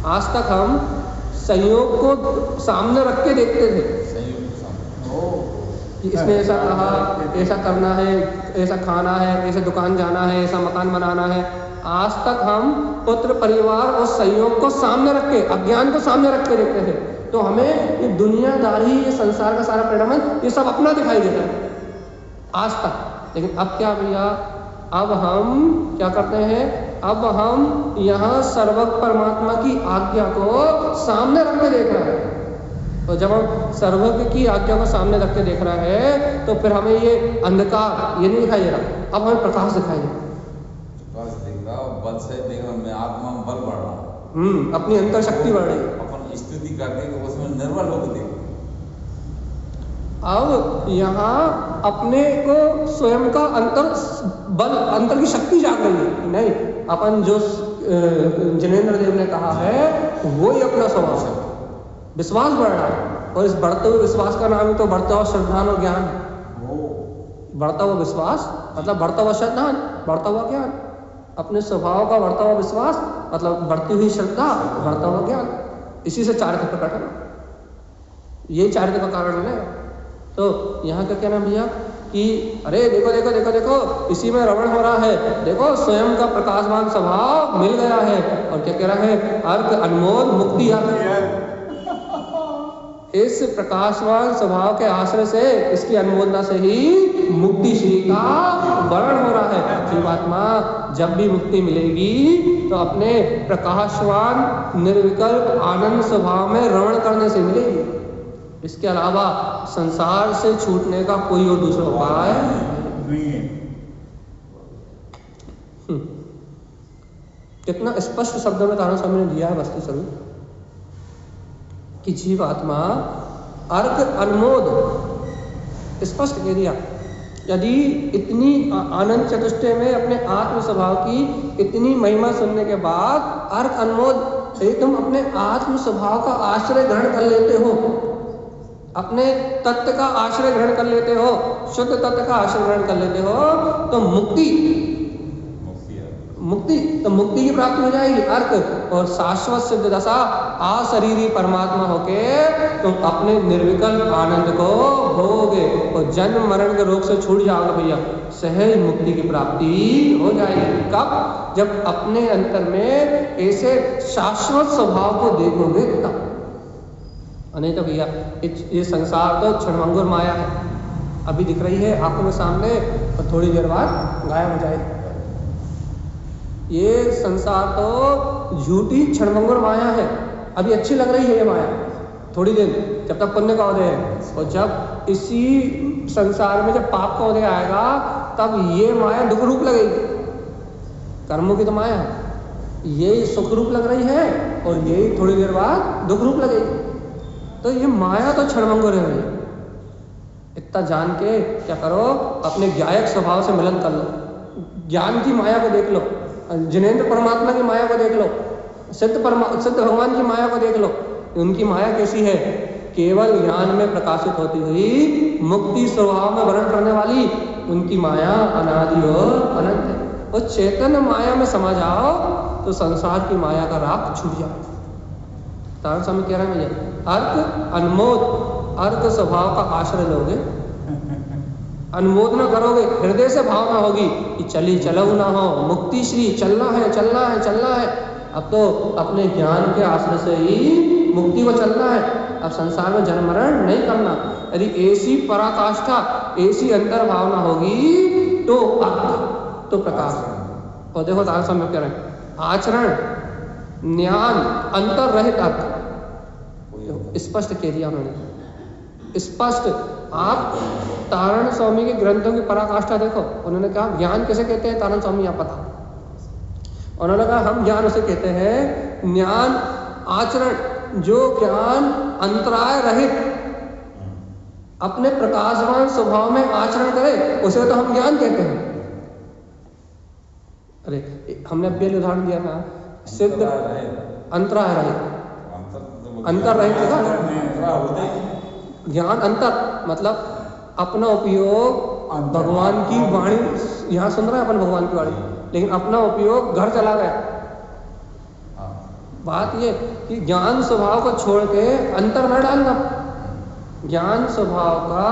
आज तक हम संयोग को सामने रख के देखते थे कि इसने ऐसा कहा, ऐसा करना है, ऐसा खाना है, ऐसे दुकान जाना है, ऐसा मकान बनाना है। आज तक हम पुत्र परिवार और संयोग को सामने रख के, अज्ञान को सामने रख के देखते थे तो हमें ये दुनियादारी, ये संसार का सारा परिणाम, ये सब अपना दिखाई देता है आज तक। लेकिन अब क्या भैया, अब हम क्या करते हैं, अब हम यहाँ सर्वज्ञ परमात्मा की आज्ञा को सामने रख के देख रहे हैं। तो जब हम सर्वज्ञ की आज्ञा को सामने रख के देख रहे हैं तो फिर हमें ये अंधकार ये नहीं दिखाई दे रहा, अब हमें प्रकाश दिखाई दे रहा, बल से देख रहा, मैं आत्मा में बल बढ़ रहा हूँ, अपनी अंतर शक्ति बढ़ रही है। अपन स्तुति करते तो उसमें निर्बल होकर देखो। अब यहाँ अपने को स्वयं का अंतर बल, अंतर की शक्ति जाग रही है। नहीं, अपन जो जिनेंद्र देव ने कहा है वो ही अपना स्वभाव है, विश्वास बढ़ रहा है। और इस बढ़ते हुए विश्वास का नाम ही तो बढ़ता हुआ श्रद्धान और ज्ञान। बढ़ता हुआ विश्वास मतलब बढ़ता हुआ श्रद्धान, बढ़ता हुआ ज्ञान। अपने स्वभाव का बढ़ता हुआ विश्वास मतलब बढ़ती हुई श्रद्धा, बढ़ता हुआ ज्ञान। इसी से चारित्र प्रकट है, यही चारित्र का कारण है। तो यहाँ का कहना भैया कि अरे देखो देखो देखो देखो इसी में रमण हो रहा है, देखो स्वयं का प्रकाशमान स्वभाव मिल गया है। और क्या कह रहा है, अर्क अनमोल मुक्ति अर्क। इस प्रकाशवान स्वभाव के आश्रय से, इसकी अनमोलता से ही मुक्ति श्री का वर्णन हो रहा है। जीवात्मा जब भी मुक्ति मिलेगी तो अपने प्रकाशवान निर्विकल्प आनंद स्वभाव में रमण करने से मिलेगी। इसके अलावा संसार से छूटने का कोई और दूसरा उपाय नहीं है। कितना स्पष्ट शब्दों में तारण स्वामी ने दिया है वस्तु स्वरूप कि जीवात्मा अर्क अनमोद, स्पष्ट कह दिया। यदि इतनी आनंद चतुष्टय में अपने आत्म स्वभाव की इतनी महिमा सुनने के बाद अर्क अनमोद, यदि तुम अपने आत्म स्वभाव का आश्रय ग्रहण कर लेते हो, अपने तत्व का आश्रय ग्रहण कर लेते हो, शुद्ध तत्व का आश्रय ग्रहण कर लेते हो तो मुक्ति तो मुक्ति की प्राप्ति हो जाएगी, अर्क। और शाश्वत सिद्ध दशा अशरीरी परमात्मा होके तुम अपने निर्विकल्प आनंद को भोगे और जन्म मरण के रोग से छूट जाओगे भैया। सहज मुक्ति की प्राप्ति हो जाएगी। कब? जब अपने अंतर में ऐसे शाश्वत स्वभाव को देखोगे तब। नहीं तो भैया ये संसार तो क्षणभंगुर माया है, अभी दिख रही है आंखों के सामने और थोड़ी देर बाद गायब हो जाएगी। ये संसार तो झूठी क्षणभंगुर माया है, अभी अच्छी लग रही है ये माया थोड़ी देर, जब तक पुण्य का उदय है। और जब इसी संसार में जब पाप का उदय आएगा तब ये माया दुख रूप लगेगी। कर्मों की तो माया है, ये सुख रूप लग रही है और ये थोड़ी देर बाद दुख रूप लगेगी। तो ये माया तो क्षणभंगुर है भैया। इतना जान के क्या करो, अपने ज्ञायक स्वभाव से मिलन कर लो, ज्ञान की माया को देख लो। जिनेंद्र परमात्मा की माया को देख लो, सिद्ध भगवान की माया को देख लो, उनकी माया कैसी है? केवल ज्ञान में प्रकाशित होती हुई मुक्ति स्वभाव में वर्णन करने वाली उनकी माया अनादि और अनंत है। और चैतन्य माया में समा जाओ तो संसार की माया का राग छूट जाए। तारण स्वामी कह रहे हैं भैया, अर्थ अनमोद, अर्थ स्वभाव का आश्रय लोगे, अनुमोदना करोगे, हृदय से भावना होगी कि चली चलो ना हो, मुक्ति श्री चलना है चलना है चलना है। अब तो अपने ज्ञान के आश्रय से ही मुक्ति को चलना है। अब संसार में जन्म मरण नहीं करना। यदि ऐसी पराकाष्ठा, ऐसी अंतर भावना होगी तो अर्थ, तो प्रकाश। और देखो तारण स्वामी कह रहे हैं, आचरण, ज्ञान, अंतर रहित अर्थ स्पष्ट कह दिया उन्होंने, स्पष्ट। आप तारण स्वामी के ग्रंथों की पराकाष्ठा देखो, उन्होंने कहा ज्ञान किसे कहते हैं तारण स्वामी आप बता। उन्होंने कहा हम ज्ञान उसे कहते हैं, ज्ञान आचरण, जो ज्ञान अंतराय रहित अपने प्रकाशवान स्वभाव में आचरण करे उसे तो हम ज्ञान कहते हैं। अरे हमने अभी उदाहरण दिया था, सिद्ध अंतराय रहित, अंतर रहित ज्ञान, अंतर मतलब अपना उपयोग भगवान की वाणी, यहाँ सुन रहे हैं अपन भगवान की वाणी, लेकिन अपना उपयोग घर चला गया। बात ये कि ज्ञान स्वभाव को छोड़ के अंतर न डालना। ज्ञान स्वभाव का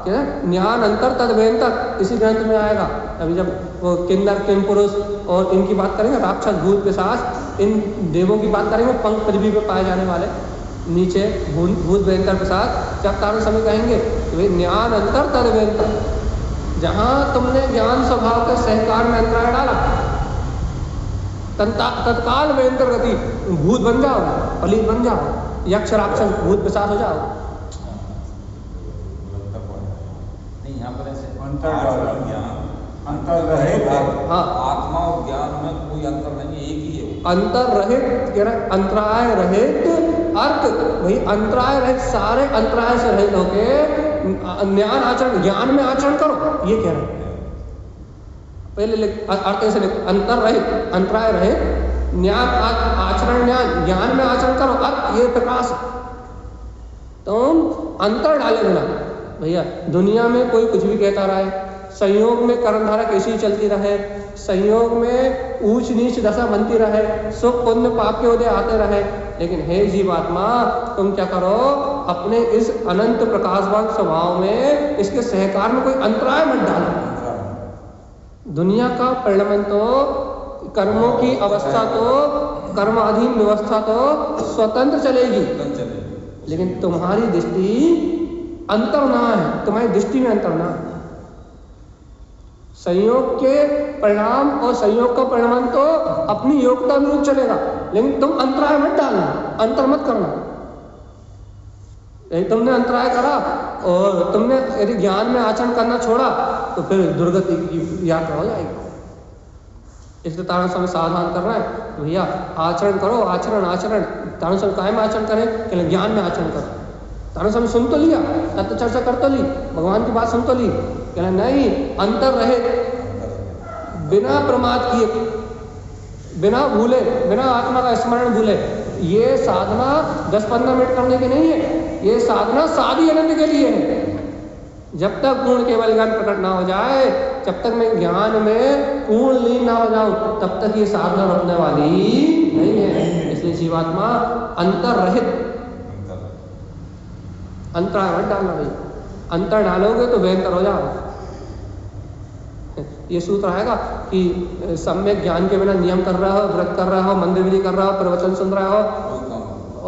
क्या, ज्ञान अंतर तद्भयंतर, इसी ग्रंथ में आएगा। अभी जब वो किन्नर किम पुरुष और इनकी बात करेंगे, राक्षस भूत पिशाच, इन देवों की बात करेंगे, पंख पृथ्वी पे पाए जाने वाले नीचे भूत भयंकर पिशाच, जब तारण स्वामी कहेंगे कि ज्ञान अंतर तद्भयंतर, जहाँ तुमने ज्ञान स्वभाव के सहकार में अंतराय डाला, तत्काल भयंकर गति, भूत बन जाओ, पलीत बन जाओ, यक्ष राक्षस भूत पिशाच हो जाओ। अंतर रहित, हाँ, आत्मा और ज्ञान में कोई अंतर नहीं, एक ही है। अंतर रहित कह रहे, अंतराय रहित अर्थ, भाई अंतराय रहित, सारे अंतराय से रहित होके ज्ञान आचरण, ज्ञान में आचरण करो, ये कह रहे हैं। पहले लिख अर्थ ऐसे लिख, अंतर रहित, अंतराय रहित, ज्ञान आचरण, ज्ञान में आचरण करो, अर्थ ये प्रकाश। तुम अंतर डाले बिना, भैया दुनिया में कोई कुछ भी कहता रहे, संयोग में कर्मधारा कैसी चलती रहे, संयोग में ऊंच नीच दशा बनती रहे, सुख पुण्य पाप के उदय आते रहे, लेकिन हे जीवात्मा तुम क्या करो, अपने इस अनंत प्रकाशवान स्वभाव में इसके सहकार में कोई अंतराय मत डालो। दुनिया का परिणमन तो, कर्मों की अवस्था तो, कर्माधीन व्यवस्था तो स्वतंत्र चलेगी, लेकिन तुम्हारी दृष्टि अंतर ना है, तुम्हारी दृष्टि में अंतर ना है। संयोग के परिणाम और संयोग का परिणाम तो अपनी योग्यता अनुरूप चलेगा, लेकिन तुम अंतराय मत डालना, अंतर मत करना। यदि तुमने अंतराय करा और तुमने यदि ज्ञान में आचरण करना छोड़ा तो फिर दुर्गति की यात्रा हो जाएगी। इसलिए तारण स्वामी सावधान कर रहा है, भैया आचरण करो, आचरण आचरण। तारण स्वामी कायम आचरण करें कि ज्ञान में आचरण करो। तारण स्वामी सुन तो लिया, तत्व चर्चा कर तो ली, भगवान की बात सुन तो ली, कहना नहीं, अंतर रहे, बिना प्रमाद किए, बिना भूले, बिना आत्मा का स्मरण भूले। ये साधना 10-15 मिनट करने की नहीं है, ये साधना साधी आनंद के लिए है। जब तक पूर्ण केवल ज्ञान प्रकट ना हो जाए, जब तक मैं ज्ञान में पूर्ण लीन ना हो जाऊं, तब तक ये साधना रुकने वाली नहीं है। इसलिए जीवात्मा अंतर रहित, अंतराय मत डालना भाई, अंतर डालोगे तो बेहतर हो जाओ। ये सूत्र आएगा कि सम्यक ज्ञान के बिना नियम कर रहा हो, व्रत कर रहा हो, मंदिर विधि कर रहा हो, प्रवचन सुन रहा हो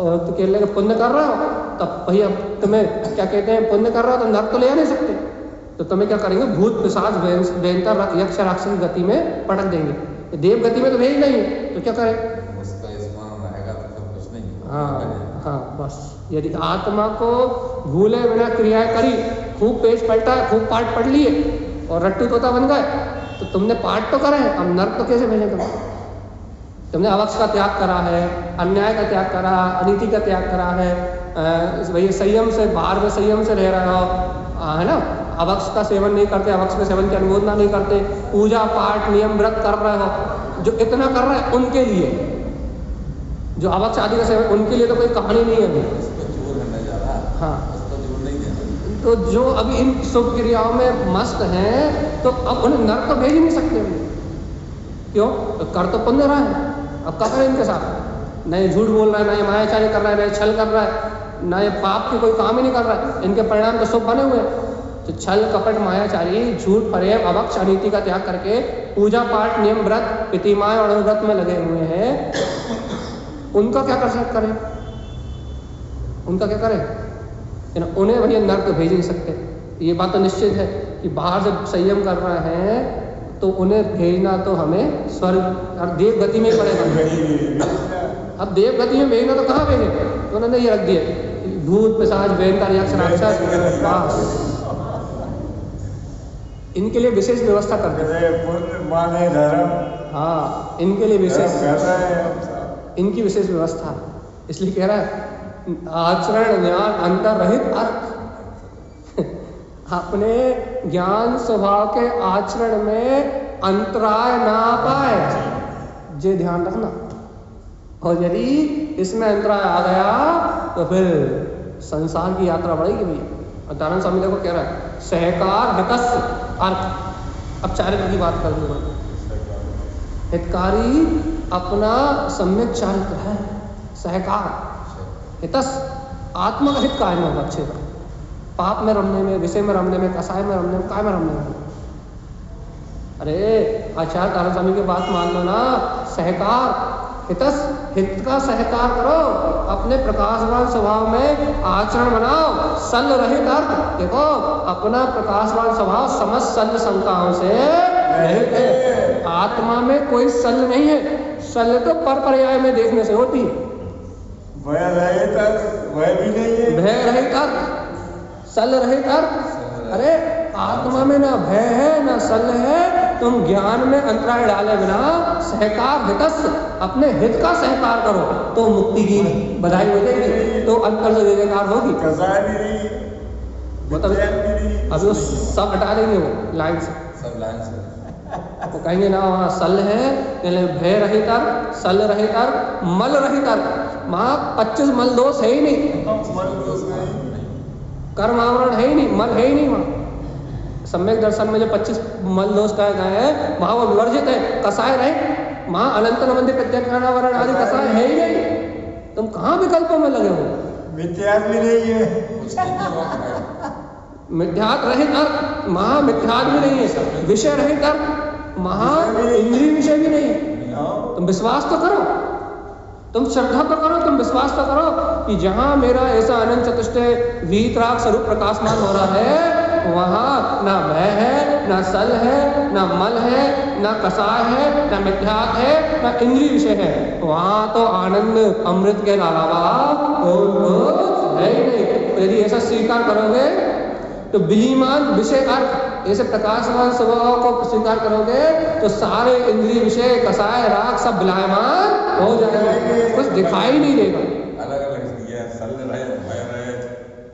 और तो कह लेगा पुण्य कर रहा हो, तब भैया तुम्हें क्या कहते हैं, पुण्य कर रहा हो तो नरक तो ले आ नहीं सकते, तो तुम्हें क्या करेंगे, भूत पिशाच भयंकर यक्ष राक्षस की गति में पटक देंगे। देव गति में तो भेज नहीं है, तो क्या करें, उसका स्मरण रहेगा तो फिर कुछ नहीं। हाँ बस। यदि आत्मा को भूले बिना क्रियाएं करी, खूब पेज पलटा, खूब पाठ पढ़ लिए और रट्टू तोता बन गए, तो तुमने पाठ तो करा है, अब नर्क तो कैसे भेजे तुमने अवक्ष का त्याग करा है, अन्याय का त्याग करा, अनीति का त्याग करा है, वही संयम से, बाहर में संयम से रह रहे हो, है ना, अवक्ष का सेवन नहीं करते, अवक्ष के सेवन की अनुमोदना नहीं करते, पूजा पाठ नियम व्रत कर रहे हो, जो इतना कर रहा है उनके लिए, जो अवक्ष आदि का सेवन उनके लिए तो कोई कहानी नहीं है अभी। उसको जोर करने जा रहा है, हाँ, उसको जोर नहीं देना। तो जो अभी इन शुभ क्रियाओं में मस्त हैं तो अब उन्हें नरक तो भेज ही नहीं सकते हम। क्यों? तो कर तो पुण्य रहा है, अब क्या करें इनके साथ? न ये झूठ बोल रहा है, न ये मायाचारी कर रहा है, न ये छल कर रहा है, न ये पाप के कोई काम ही नहीं कर रहा है, इनके परिणाम तो शुभ बने हुए हैं। तो छल कपट मायाचारी झूठ फरेब अवक्ष अनीति का त्याग करके पूजा पाठ नियम व्रत प्रतिमाएं और अनुव्रत में लगे हुए हैं, उनका क्या कर सकते करें? उनका क्या करें? उन्हें भैया नरक तो भेज नहीं सकते। ये बात तो निश्चित है कि बाहर से संयम कर रहे हैं तो उन्हें भेजना तो हमें स्वर्ग और देव गति में ही पड़ेगा। अब देव गति में भेजना तो कहाँ भेजे? तो उन्होंने ये रख दिए भूत पिशाच भयंकर यक्ष राक्षस, इनके लिए विशेष व्यवस्था कर दे। माने धर्म, हाँ, इनके लिए विशेष, इनकी विशेष व्यवस्था। इसलिए कह रहा है आचरण ज्ञान अंतर रहित अर्थ। अपने ज्ञान स्वभाव के आचरण में अंतराय ना पाए, ये ध्यान रखना। और यदि इसमें अंतराय आ गया तो फिर संसार की यात्रा बढ़ेगी भैया। और दानंद स्वामी देखो कह रहा है सहकार हितस्य अर्थ। अब चारित्र की बात कर दूंगा। हितकारी अपना सम्यक चारित्र है, सहकार हितस आत्मा का हित कायम होगा अच्छे का, पाप में रमने में, विषय में रमने में, कसाय में रमने में, काय में रमने में। अरे आचार्य दानंद स्वामी की बात मान लो ना, सहकार हितस, हित का सहकार करो, अपने प्रकाशवान स्वभाव में आचरण बनाओ, सल रहित अर्थ। देखो अपना प्रकाशवान स्वभाव समस्त सल शंकाओं से रहित है। आत्मा में कोई सल नहीं है, सल तो पर पर्याय में देखने से होती है। भय रहित अर्थ, भय भी नहीं है, भय रहित अर्थ, सल रहित अर्थ। अरे आत्मा में ना भय है ना सल है, तुम ज्ञान में अंतराय डाले बिना सहकार हितस्य, अपने हित का सहकार करो तो मुक्ति की बधाई हो जाएगी, तो अंतर से जयकार होगी। कसाय भी नहीं, मतलब अभी वो सब हटा देंगे वो लाइन से, सब लाइन से वो कहेंगे ना वहाँ सल है, पहले भय रहित अर्थ, सल रहित अर्थ, मल रहित अर्थ। वहाँ 25 मल दोष है ही नहीं, कर्म आवरण है ही नहीं, मल है ही नहीं। वहाँ सम्यक दर्शन में जो 25 मल दोष कहे गए हैं वहाँ वो विवर्जित है, कसाय रहे। वहाँ अनंत नवंदे प्रत्यक्षावरण आदि कसाय है ही नहीं। तुम कहाँ विकल्पों में लगे हो? मिथ्यात्व भी नहीं है, मिथ्यात्व रहित अर्थ, महा मिथ्यात्व भी नहीं है, विषय रहित अर्थ, महा इंद्रिय विषय भी नहीं। तुम विश्वास तो करो, तुम श्रद्धा तो करो, तुम विश्वास तो करो कि जहाँ मेरा ऐसा अनंत चतुष्टय वीतराग स्वरूप प्रकाशमान हो रहा है वहाँ ना भय है, ना सल है, ना मल है, ना कसाय है, ना मिथ्यात है, ना इंद्रिय विषय है। वहाँ तो आनंद अमृत के अलावा कुछ है ही नहीं। यदि ऐसा स्वीकार करोगे तो विलीमान विषय अर्थ ऐसे प्रकाशमान स्वभाव को स्वीकार करोगे तो सारे इंद्रिय विषय कसाय राग सब विलायमान हो जाएंगे, कुछ दिखाई नहीं देगा। अलग अलग दिया, सल रहे, भय रहे,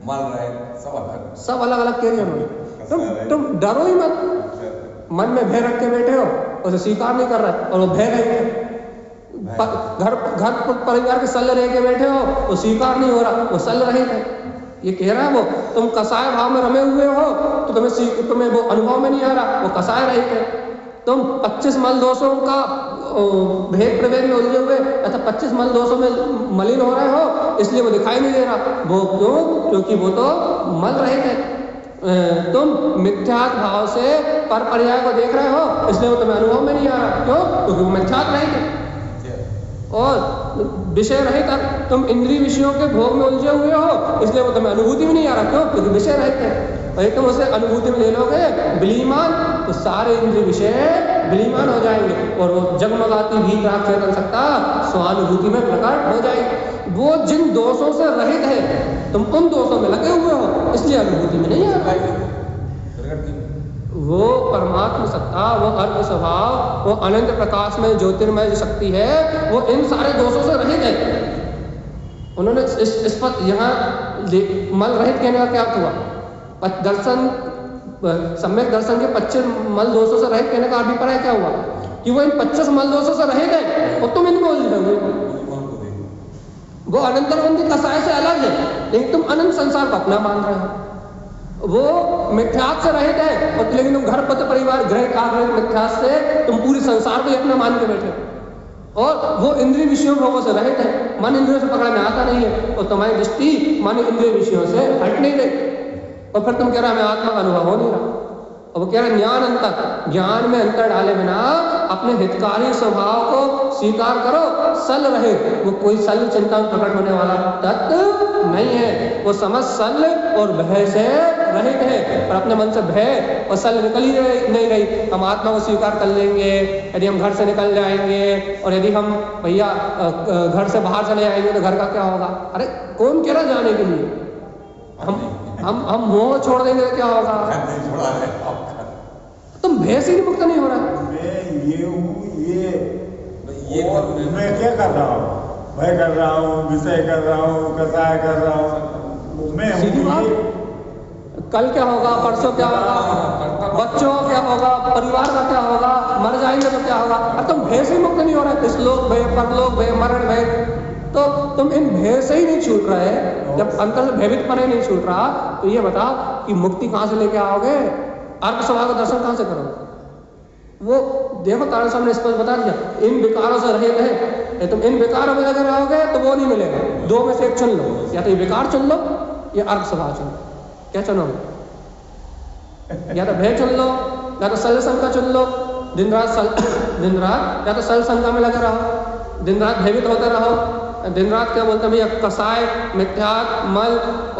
मल रहे, सब अलग अलग कह रहे। तुम डरो ही मत, मन में भय रख के बैठे हो, उसे स्वीकार नहीं कर रहा और वो भय रहे। घर परिवार के सल रह के बैठे हो, वो स्वीकार नहीं हो रहा, वो सल रहे थे। ये कह रहा है वो तुम कसाय भाव में रमे हुए हो तो तुम्हें वो अनुभव में नहीं आ रहा, वो कसाय रहे थे। तुम 25 मल दोषों का भेद प्रभेद में उलझे हुए, अच्छा 25 मल दोषों में मलिन हो रहे हो, इसलिए वो दिखाई नहीं दे रहा। वो क्यों? क्योंकि वो तो मल रहे थे। तुम मिथ्यात भाव से पर पर्याय को देख रहे हो, इसलिए वो तुम्हें अनुभव में नहीं आ रहा। क्यों? क्योंकि वो मिथ्यात रहे थे। और विषय रहित तुम इंद्रिय विषयों के भोग में उलझे हुए हो, इसलिए वो तुम्हें अनुभूति में नहीं आ रहा। क्यों? क्योंकि विषय रहित है। और तुम उसे अनुभूति में ले लोगे विलीमान, तो सारे इंद्रिय विषय विलीमान हो जाएंगे और वो जगमगाती भी प्राप्त चेतन सत्ता स्वानुभूति में प्रकट हो जाएगी। वो जिन दोषों से रहित है, तुम उन दोषों में लगे हुए हो, इसलिए अनुभूति में नहीं आ पाएंगे। वो परमात्मा सत्ता, वो अर्थ स्वभाव, वो अनंत प्रकाश में ज्योतिर्मय जो शक्ति है, वो इन सारे दोषों से रहित है। उन्होंने इस पर यहाँ मल रहित कहने का क्या अर्थ हुआ? दर्शन सम्यक दर्शन के 25 मल दोषों से रहित कहने का अभिप्राय क्या हुआ? कि वो इन 25 मल दोषों से रहित है और तुम इनको दोगे। वो अनंतरबंदी कसाय से अलग है, लेकिन तुम अनंत संसार को अपना मान रहे हो। वो मिथ्यात्व से रहित है और लेकिन तुम घर पत परिवार गृह कार्य मिथ्यात्व से तुम पूरी संसार को ही अपना मान के बैठे हो। और वो इंद्रिय विषयों भोगों से रहित है, मन इंद्रियों से पकड़ में आता नहीं है और तुम्हारी दृष्टि मन इंद्रिय विषयों से हट नहीं रही। और फिर तुम कह रहा हमें आत्मा का अनुभव हो नहीं रहा। और वो कह रहा ज्ञान अंतर, ज्ञान में अंतर डाले बिना अपने हितकारी स्वभाव को स्वीकार करो, सल रहे। वो कोई सल चिंता में प्रकट होने वाला तत्व नहीं है। वो समझ सल और भय से रहित है, और अपने मन से भय और सल निकल ही नहीं रही। हम आत्मा को स्वीकार कर लेंगे यदि हम घर से निकल जाएंगे, और यदि हम भैया घर से बाहर चले जाएंगे तो घर का क्या होगा? अरे कौन कह रहा जाने के लिए? हम मोह छोड़ देंगे तो क्या होगा? तुम भय से ही मुक्त नहीं हो रहा। मैं ये हूँ, ये मैं क्या कर रहा हूँ? भय कर रहा हूँ, विषय कर रहा हूँ, कसाय कर रहा हूँ, मैं सीधी बात। कल क्या होगा, परसों क्या होगा, बच्चों का क्या होगा, परिवार का क्या होगा, मर जाएंगे तो क्या होगा? अब तुम भय से ही मुक्त नहीं हो रहा। इस लोक भय, परलोक भय, मरण भय, तो तुम इन भय से ही नहीं छूट रहे। जब अंतर से भयभीत पने नहीं छूट रहा, तो ये बताओ कि मुक्ति कहाँ से लेके आओगे? अर्क स्वभाव का दर्शन कहाँ से करोगे? वो देखो तारण साहब ने स्पष्ट बता दिया, इन विकारों से रहित है। तुम इन विकारों में लगे रहोगे तो वो नहीं मिलेगा। दो में से एक चुन लो, या तो ये विकार चुन लो या अर्क स्वभाव चुन लो। क्या चुनोगे? या तो भय चुन लो, या तो सल संग का चुन लो। दिन रात या तो सल संग में लगे रहो, दिन रात भयभीत होते रहो, दिन रात क्या बोलते हैं भैया, कसाय, मिथ्यात्व, मल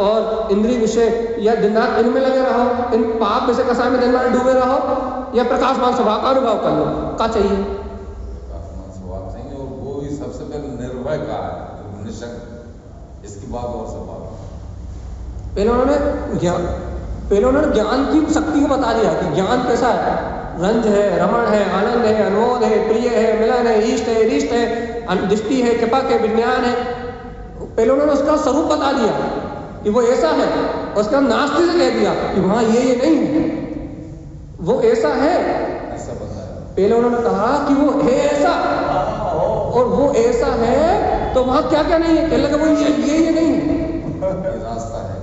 और इंद्रिय विषय, या दिन रात इनमें लगे रहो, इन पाप विषय कसाय में दिन रात डूबे रहो, या प्रकाशमान स्वभाव का अनुभव कर लो। क्या चाहिए? प्रकाशमान स्वभाव चाहिए, और वो भी सबसे पहले निर्भय का है, निशंक। इसकी बात और सब बात पहले उन्होंने ज्ञान की शक्ति को बता दिया कि ज्ञान कैसा है। रंज है, रमण है, आनंद है, अनुमोद है, प्रिय है, मिलन है, इष्ट है, रिष्ट है, दृष्टि है, कृपा है, विज्ञान है। पहले उन्होंने उसका स्वरूप बता दिया कि वो ऐसा है, उसका नास्ति से कह दिया कि वहाँ ये नहीं है, वो ऐसा है, ऐसा बताया। पहले उन्होंने कहा कि वो है ऐसा, और वो ऐसा है तो वहाँ क्या क्या नहीं है? कहने लगा वो ये नहीं है, ये रास्ता है।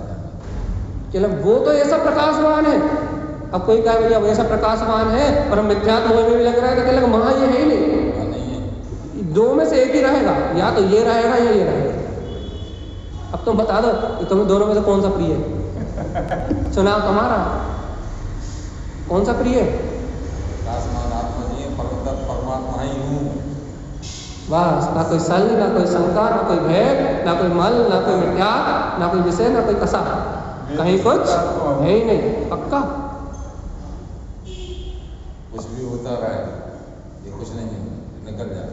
कहने वो तो ऐसा प्रकाशवान है। अब कोई कहे भैया वो ऐसा प्रकाशवान है पर हम मिथ्यात्व में भी लग रहा है, तो कहने लगा वहाँ ये है ही नहीं। दो में से एक ही रहेगा, या तो ये रहेगा या ये रहेगा। अब तुम बता दो कि तुम्हें दोनों में से कौन सा प्रिय है? चुनाव तुम्हारा, कौन सा प्रिय है? आत्मा जी परमात्मा ही हूँ। बस, ना कोई सल, ना कोई शंका, ना कोई भय, ना कोई मल, ना कोई मिथ्या, ना कोई विषय, ना कोई कसा, कहीं कुछ है ही नहीं। पक्का कुछ भी होता रहे, ये कुछ नहीं है, निकल जाए।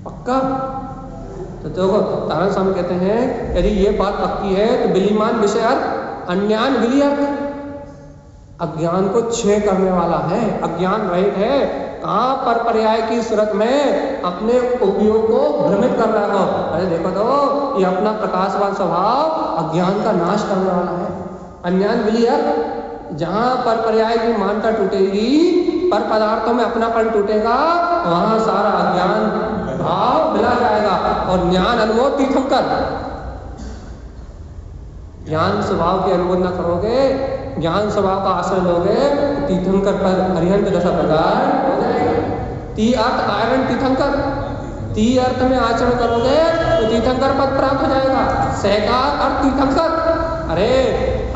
पक्का। तो देखो तारण स्वामी कहते हैं यदि ये बात पक्की है तो बिलीमान विषय अर्थ, अन्यान विली अर्थ, अज्ञान को क्षय करने वाला है, अज्ञान रहित है। कहाँ पर पर्याय की सूरत में अपने उपयोग को भ्रमित कर रहा हो। अरे देखो तो ये अपना प्रकाशवान स्वभाव अज्ञान का नाश करने वाला है। अन्यान विली अर्थ, जहाँ पर पर्याय की मान्यता टूटेगी, पर पदार्थों में अपनापन टूटेगा, वहां सारा अज्ञान भाव मिला जाएगा। और ज्ञान अनुमोद तीर्थंकर, ज्ञान स्वभाव की अनुमोद न करोगे, ज्ञान स्वभाव का आश्रय लोगे, तीर्थंकर पर हरिहंत दशा प्रकार हो जाएगा। ती अर्थ आयरन तीर्थंकर, ती अर्थ में आचरण करोगे तो तीर्थंकर पद प्राप्त हो जाएगा। सहकार अर्थ तीर्थंकर, अरे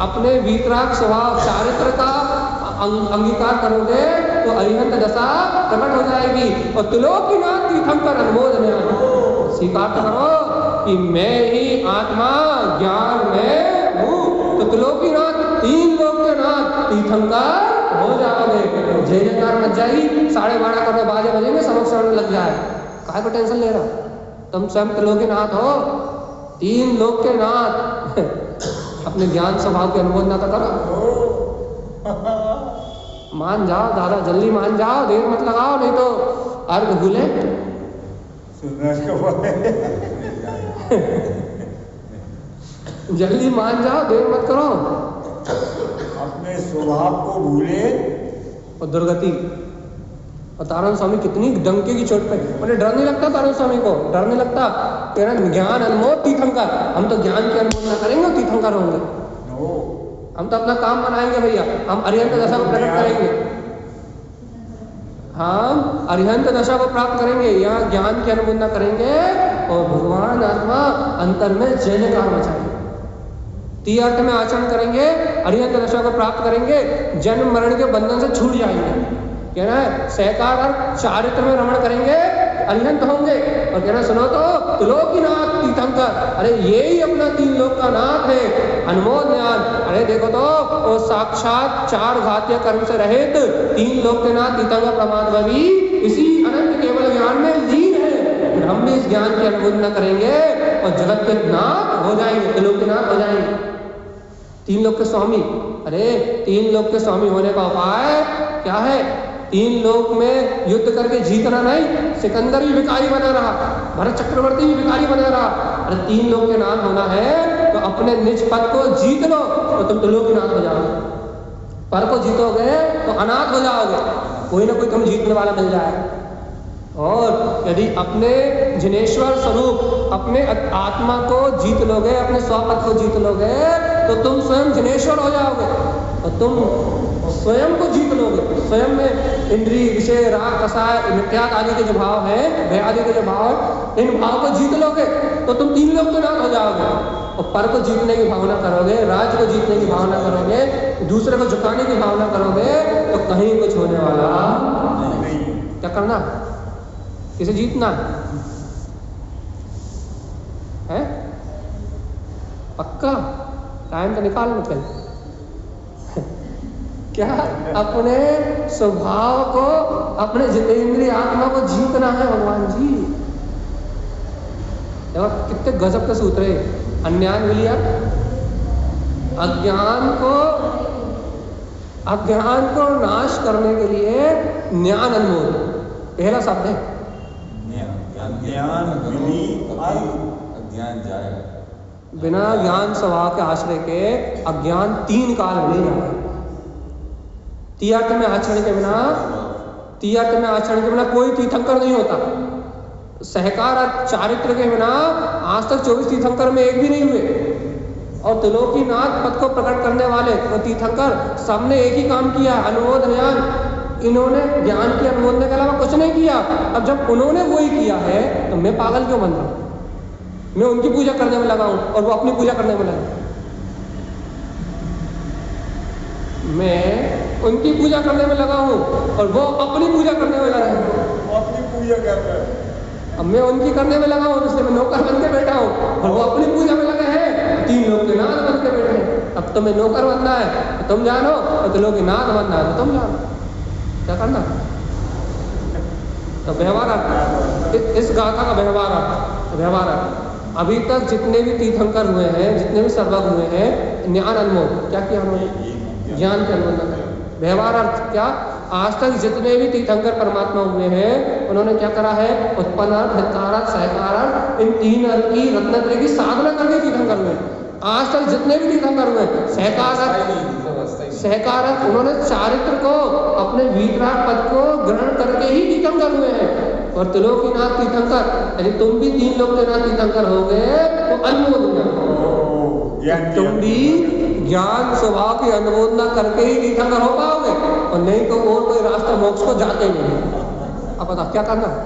अपने वीतराग स्वभाव चारित्र का अंगीकार करोगे तो अरिहंत दशा प्रकट हो जाएगी। और त्रिलोकीनाथ तीर्थंकर अनुमोद में स्वीकार करो कि मैं ही आत्मा ज्ञान में हूँ, तो त्रिलोकीनाथ, तीन लोक के नाथ तीर्थंकर हो जाओगे। जय जयकार मच जाएगी, 12:30 करोड़ बाजे बजेंगे, सबक शरण लग जाए। काहे को टेंशन ले रहा? तुम स्वयं त्रिलोकीनाथ हो, तीन लोक के नाथ। अपने ज्ञान स्वभाव की अनुमोद ना करो, मान जाओ दादा, जल्दी मान जाओ, देर मत लगाओ, नहीं तो अर्घ भूले। जल्दी मान जाओ, देर मत करो। अपने स्वभाव को भूले और दुर्गति, और तारण स्वामी कितनी डंके की चोट पे, मुझे डर नहीं लगता तारण स्वामी को, डर नहीं लगता। कह रहे ज्ञान अनमोद तीर्थंकर, हम तो ज्ञान की अनमोदना करेंगे और तीर्थंकर होंगे। हम तो अपना काम बनाएंगे भैया, हम अरिहंत दशा को प्रकट करेंगे, हम अरिहंत दशा को प्राप्त करेंगे, यहाँ ज्ञान की अनमोदना करेंगे और भगवान आत्मा अंतर में जयकार मचाएंगे, तीर्थ में आचरण करेंगे, अरिहंत दशा को प्राप्त करेंगे, जन्म मरण के बंधन से छूट जाएंगे। कहना है सहकार और चारित्र में रमण करेंगे, अरिहंत होंगे। और कहना सुनो तो त्रिलोकीनाथ तीर्थंकर, अरे ये ही अपना 3 लोक का नाथ है, अनमोद ज्ञान। अरे देखो तो वो साक्षात 4 घातीय कर्म से रहित 3 लोक के नाथ तीर्थंकर परमात्मा भी इसी अनंत केवल ज्ञान में लीन है। फिर हम भी इस ज्ञान की अनुभूति करेंगे और जगत के नाथ हो जाएंगे, त्रिलोकीनाथ हो जाएंगे, 3 लोक के स्वामी। अरे 3 लोक के स्वामी होने का उपाय क्या है? 3 लोक में युद्ध करके जीतना नहीं, सिकंदर भी भिखारी बना रहा, भरत चक्रवर्ती भी भिखारी बना रहा। अरे 3 लोक के नाथ होना है तो अपने निज पद को जीत लो तो तुम त्रिलोकीनाथ हो जाओगे, पर को जीतोगे तो अनाथ हो जाओगे, कोई ना कोई तुम जीतने वाला मिल जाए। और यदि अपने जिनेश्वर स्वरूप अपने आत्मा को जीत लोगे, अपने स्वपद को जीत लोगे तो तुम स्वयं जिनेश्वर हो जाओगे और तुम स्वयं को जीत लोगे। स्वयं में इंद्रिय विषय राग कसाय मिथ्यात्व आदि के जो भाव है, भय आदि के जो भाव, इन भाव को जीत लोगे तो तुम 3 लोक के नाथ हो जाओगे। और पर को जीतने की भावना करोगे, राज्य को जीतने की भावना करोगे, दूसरे को झुकाने की भावना करोगे तो कहीं कुछ होने वाला नहीं। क्या करना? किसे जीतना है? पक्का टाइम तो निकाल लो क्या अपने स्वभाव को, अपने जितेंद्रिय आत्मा को जीतना है भगवान जी। देखो कितने गजब के सूत्र है। अन्यान विलिया, अज्ञान को नाश करने के लिए ज्ञान अनमोल पहला शब्द है। अज्ञान जाएगा, बिना ज्ञान स्वभाव के आश्रय के अज्ञान 3 काल मिल जाएगा। तीर्थ में आचरण के बिना कोई तीर्थंकर नहीं होता। सहकार और चारित्र के बिना आज तक 24 तीर्थंकर में एक भी नहीं हुए। और त्रिलोकीनाथ पद को प्रकट करने वाले वो तीर्थंकर सबने एक ही काम किया, अनुमोद ज्ञान। इन्होंने ज्ञान की अनुमोदन के अलावा कुछ नहीं किया। अब जब उन्होंने वही किया है तो मैं पागल क्यों बन रहा हूँ? मैं उनकी पूजा करने में लगा हूँ और वो अपनी पूजा करने में लगा। मैं उनकी पूजा करने में लगा हूँ और वो अपनी पूजा करने में लगा है। अपनी पूजा कर रहे हैं। अब मैं उनकी करने में लगा हूँ, इसलिए मैं नौकर बन के बैठा हूँ और वो अपनी पूजा में लगे हैं। 3 लोग के नाथ बन के बैठे हैं। अब तुम्हें नौकर बनना है तो तुम जानो, और लोग के नाथ बनना है तो तुम जानो। क्या करना? तो व्यवहार, इस गाथा का व्यवहार अभी तक जितने भी तीर्थंकर हुए हैं, जितने भी सर्वज्ञ हुए हैं, ज्ञान अनमोल क्या किया उन्होंने? ज्ञान के अनमोल करें। व्यवहार अर्थ क्या? आज तक जितने भी तीर्थंकर परमात्मा हुए हैं उन्होंने क्या करा है? उत्पन्न, हितकारक, सहकारक, इन 3 अर्थ की रत्नत्रय की साधना करके तीर्थंकर हुए। आज तक जितने भी तीर्थंकर हुए, सहकारक उन्होंने चारित्र को, अपने वीतराग पद को ग्रहण करके ही तीर्थंकर हुए हैं। और त्रिलोकीनाथ तीर्थंकर, यदि तुम भी 3 लोक के नाथ तीर्थंकर हो गए तो अनुमोदना, तुम भी ज्ञान स्वभाव की अनुमोदना करके ही तीर्थंकर हो पाओगे, और नहीं तो और कोई रास्ता मोक्ष को जाते नहीं। अब बता क्या करना है?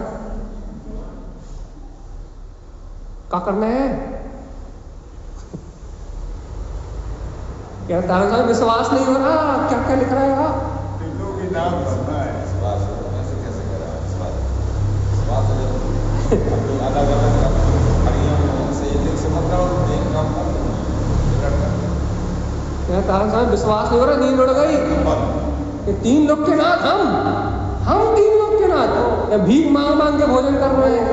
क्या करना है? क्या तारा साहब विश्वास नहीं हो रहा? क्या क्या लिख रहा है वहाँ? नाम करना है। कैसे करा? अलग अलग से एक से मत करो, एक काम कर। तारा साहब विश्वास नहीं हो रहा, नींद उड़ गई। 3 लोग के नाथ हम 3 लोग के नाथ भीख मांग मांग के भोजन कर रहे हैं,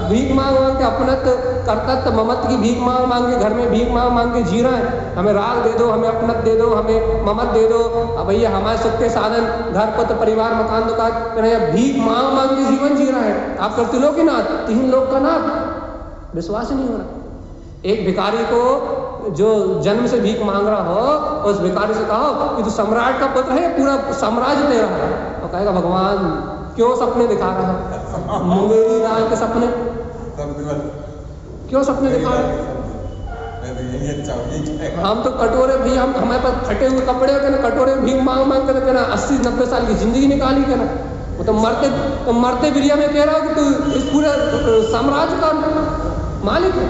भीख मांग मांग के अपनत्व कर्तत्व ममत्व की भीख मांग मांग के घर में भीख मांग मांग के जी रहे हैं। हमें राग दे दो, हमें अपनत्व दे दो, हमें ममत्व दे दो। अब भैया हमारे सुख के साधन घर पुत्र परिवार मकान दुकान, भीख मांग मांग के जीवन जी रहे हैं। आप करते लोग के नाथ 3 लोग का नाथ विश्वास ही नहीं हो रहा। एक भिखारी को जो जन्म से भीख मांग रहा हो, उस भिखारी से कहो कि तू सम्राट का पुत्र है, पूरा साम्राज्य तेरा है, तो कहेगा भगवान क्यों सपने दिखा रहा है? मुंगेरी लाल के सपने क्यों सपने दिखा रहा है? हम तो कटोरे भी हम हमारे पास फटे हुए कपड़े होते ना, कटोरे भी मांग मांग कर ना 80-90 साल की जिंदगी निकाली के ना। वो तो मरते बिरिया में कह रहा हो कि तू इस पूरे साम्राज्य का मालिक है।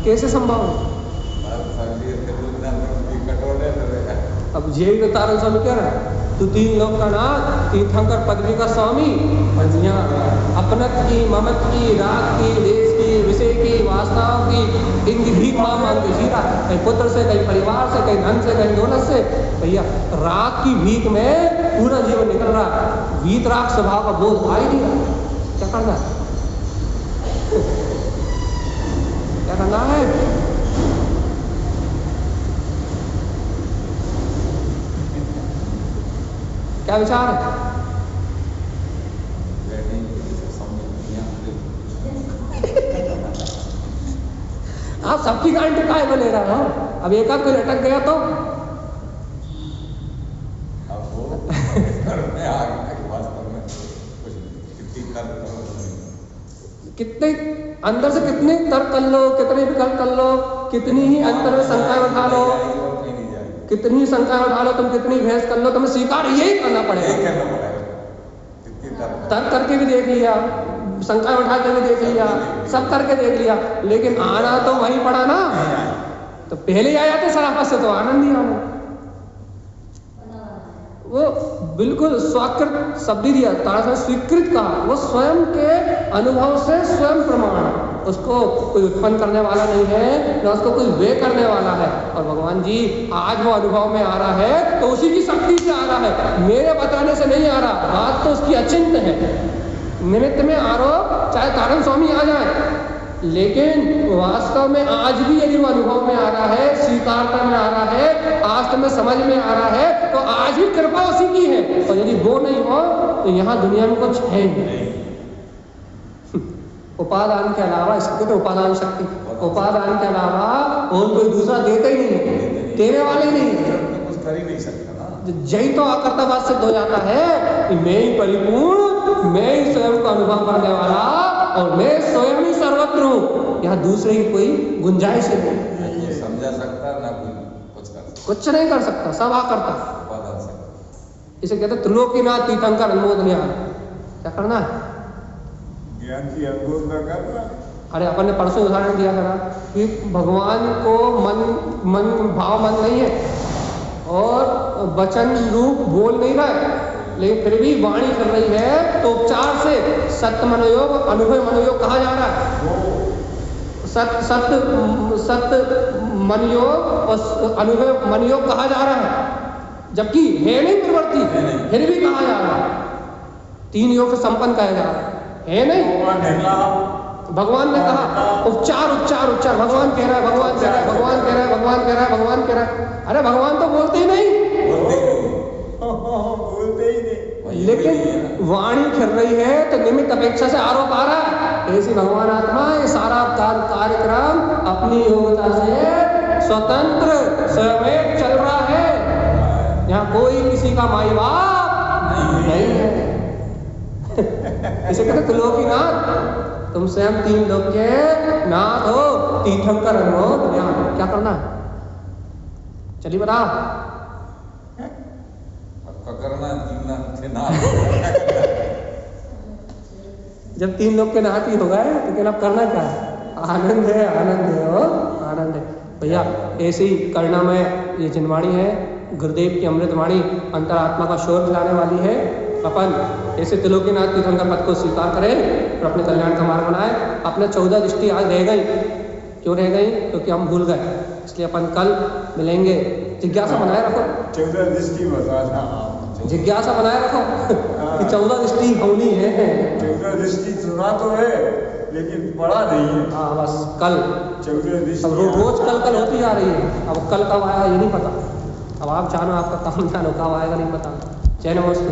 कैसे संभव है? अब यही तो तारण स्वामी कह रहा है, तू 3 लोक का नाथ, तीर्थंकर पदवी का स्वामी, और यहाँ अपनत की, ममत की, राग की, देश की, विषय की, वासनाओं की, इनकी भीख मांग के जी रहा है। कहीं पुत्र से, कहीं परिवार से, कहीं धन से, कहीं दौलत से। भैया राग की भीख में पूरा जीवन निकल रहा है, वीतराग स्वभाव का बोध आ ही नहीं रहा। क्या करना है? क्या करना है? क्या विचार है? आप सबकी गारंटी काहे को ले रहे हो? अब एक आध कोई अटक गया तो कितने अंदर से कितने तर्क कर लो, कितने विकल्प कर लो, कितनी ही अंतर में शंकाएं उठा लो, कितनी शंकाएं उठा लो, तुम कितनी बहस कर लो, तुम्हें स्वीकार यही करना पड़ेगा। तर्क करके भी देख लिया, शंकाएं उठा के भी देख लिया, सब करके देख लिया, लेकिन आना तो वहीं पड़ा ना। तो पहले आया तो सराफत से तो आनंद ही आना। वो बिल्कुल स्वाकृत शब्द दिया, तारा स्वीकृत का, वो स्वयं के अनुभव से स्वयं प्रमाण, उसको कोई उत्पन्न करने वाला नहीं है, न उसको कोई वे करने वाला है। और भगवान जी आज वो अनुभव में आ रहा है तो उसी की शक्ति से आ रहा है, मेरे बताने से नहीं आ रहा। बात तो उसकी अचिंत्य है। निमित्त में आरोप चाहे तारण स्वामी आ जाए, लेकिन वास्तव में आज भी यदि वो अनुभव में आ रहा है, स्वीकारता में आ रहा है, आज में समझ में आ रहा है, तो आज भी कृपा उसी की है। और यदि वो नहीं हो तो यहाँ दुनिया में कुछ है नहीं। उपादान के अलावा, इसको तो उपादान शक्ति, उपादान के अलावा और कोई दूसरा देता ही नहीं है, देने वाले ही नहीं है। कुछ कर ही नहीं सकता ना। यही तो अकर्तव्य सिद्ध हो जाता है कि मैं ही परिपूर्ण, मैं ही स्वयं को अनुभव करने वाला, और मैं स्वयं ही सर्वत्र हूँ। यहाँ दूसरे की कोई गुंजाइश ही नहीं। समझा सकता ना कोई कुछ कर सकता, कुछ नहीं कर सकता, सब आकर्ता। उपादान से इसे कहते त्रिलोकीनाथ तीर्थंकर अनुमोदनीय। क्या करना है? ज्ञान की अनुमोदना करना। अरे अपन ने परसों उदाहरण दिया था कि भगवान को मन भाव मन नहीं है और वचन रूप बोल नहीं रहा है, लेकिन फिर भी वाणी कर रही है, तो उपचार से सत्य मनोयोग, अनुभव मनोयोग कहा जा रहा है। सत्य मनयोग और अनुभव मनयोग कहा जा रहा है, जबकि है नहीं प्रवृत्ति, फिर भी कहा जा रहा है। 3 योग से संपन्न कहा जा रहा है नहीं। भगवान ने कहा उपचार उपचार उपचार, भगवान कह रहा है, भगवान कह रहा है, भगवान कह रहा है, भगवान कह रहा है, भगवान कह रहा है। अरे भगवान तो बोलते ही नहीं, बोलते ही नहीं, लेकिन वाणी कर रही है तो निमित्त अपेक्षा से आरोप आ रहा है। ऐसी भगवान आत्मा ये सारा कार्यक्रम अपनी योग्यता से स्वतंत्र स्वयं चल रहा है। यहाँ कोई किसी का माई बाप नहीं है। इसे कहते त्रिलोकीनाथ, तुम स्वयं 3 लोक के नाथ हो, तीर्थंकर हो। क्या करना है? चलिए बताओ। करना जब 3 लोग के नाथ ही हो गए तो क्या अब करना क्या है? आनंद है, आनंद है, हो आनंद है। भैया ऐसी करना में ये जिनवाणी है, गुरुदेव की अमृतवाणी अंतरात्मा का शोर दिलाने वाली है। अपन ऐसे त्रिलोकीनाथ तीर्थंकर पद को स्वीकार करें और अपने कल्याण का मार्ग बनाए। अपने 14 दृष्टि आज रह गई। क्यों रह गई? क्योंकि हम भूल गए, इसलिए अपन कल मिलेंगे। जिज्ञासा बनाए रखो, 14 दृष्टि बताना, जिज्ञासा बनाए रखो कि 14 दृष्टि होनी है। 14 दृष्टि सुना तो है लेकिन पढ़ा नहीं है। हाँ बस कल 14 दृष्टि अब रोज कल होती जा रही है। अब कल कब आएगा ये नहीं पता। अब आप जानो, आपका काम जानो, कब आएगा नहीं पता। जय नमस्ते।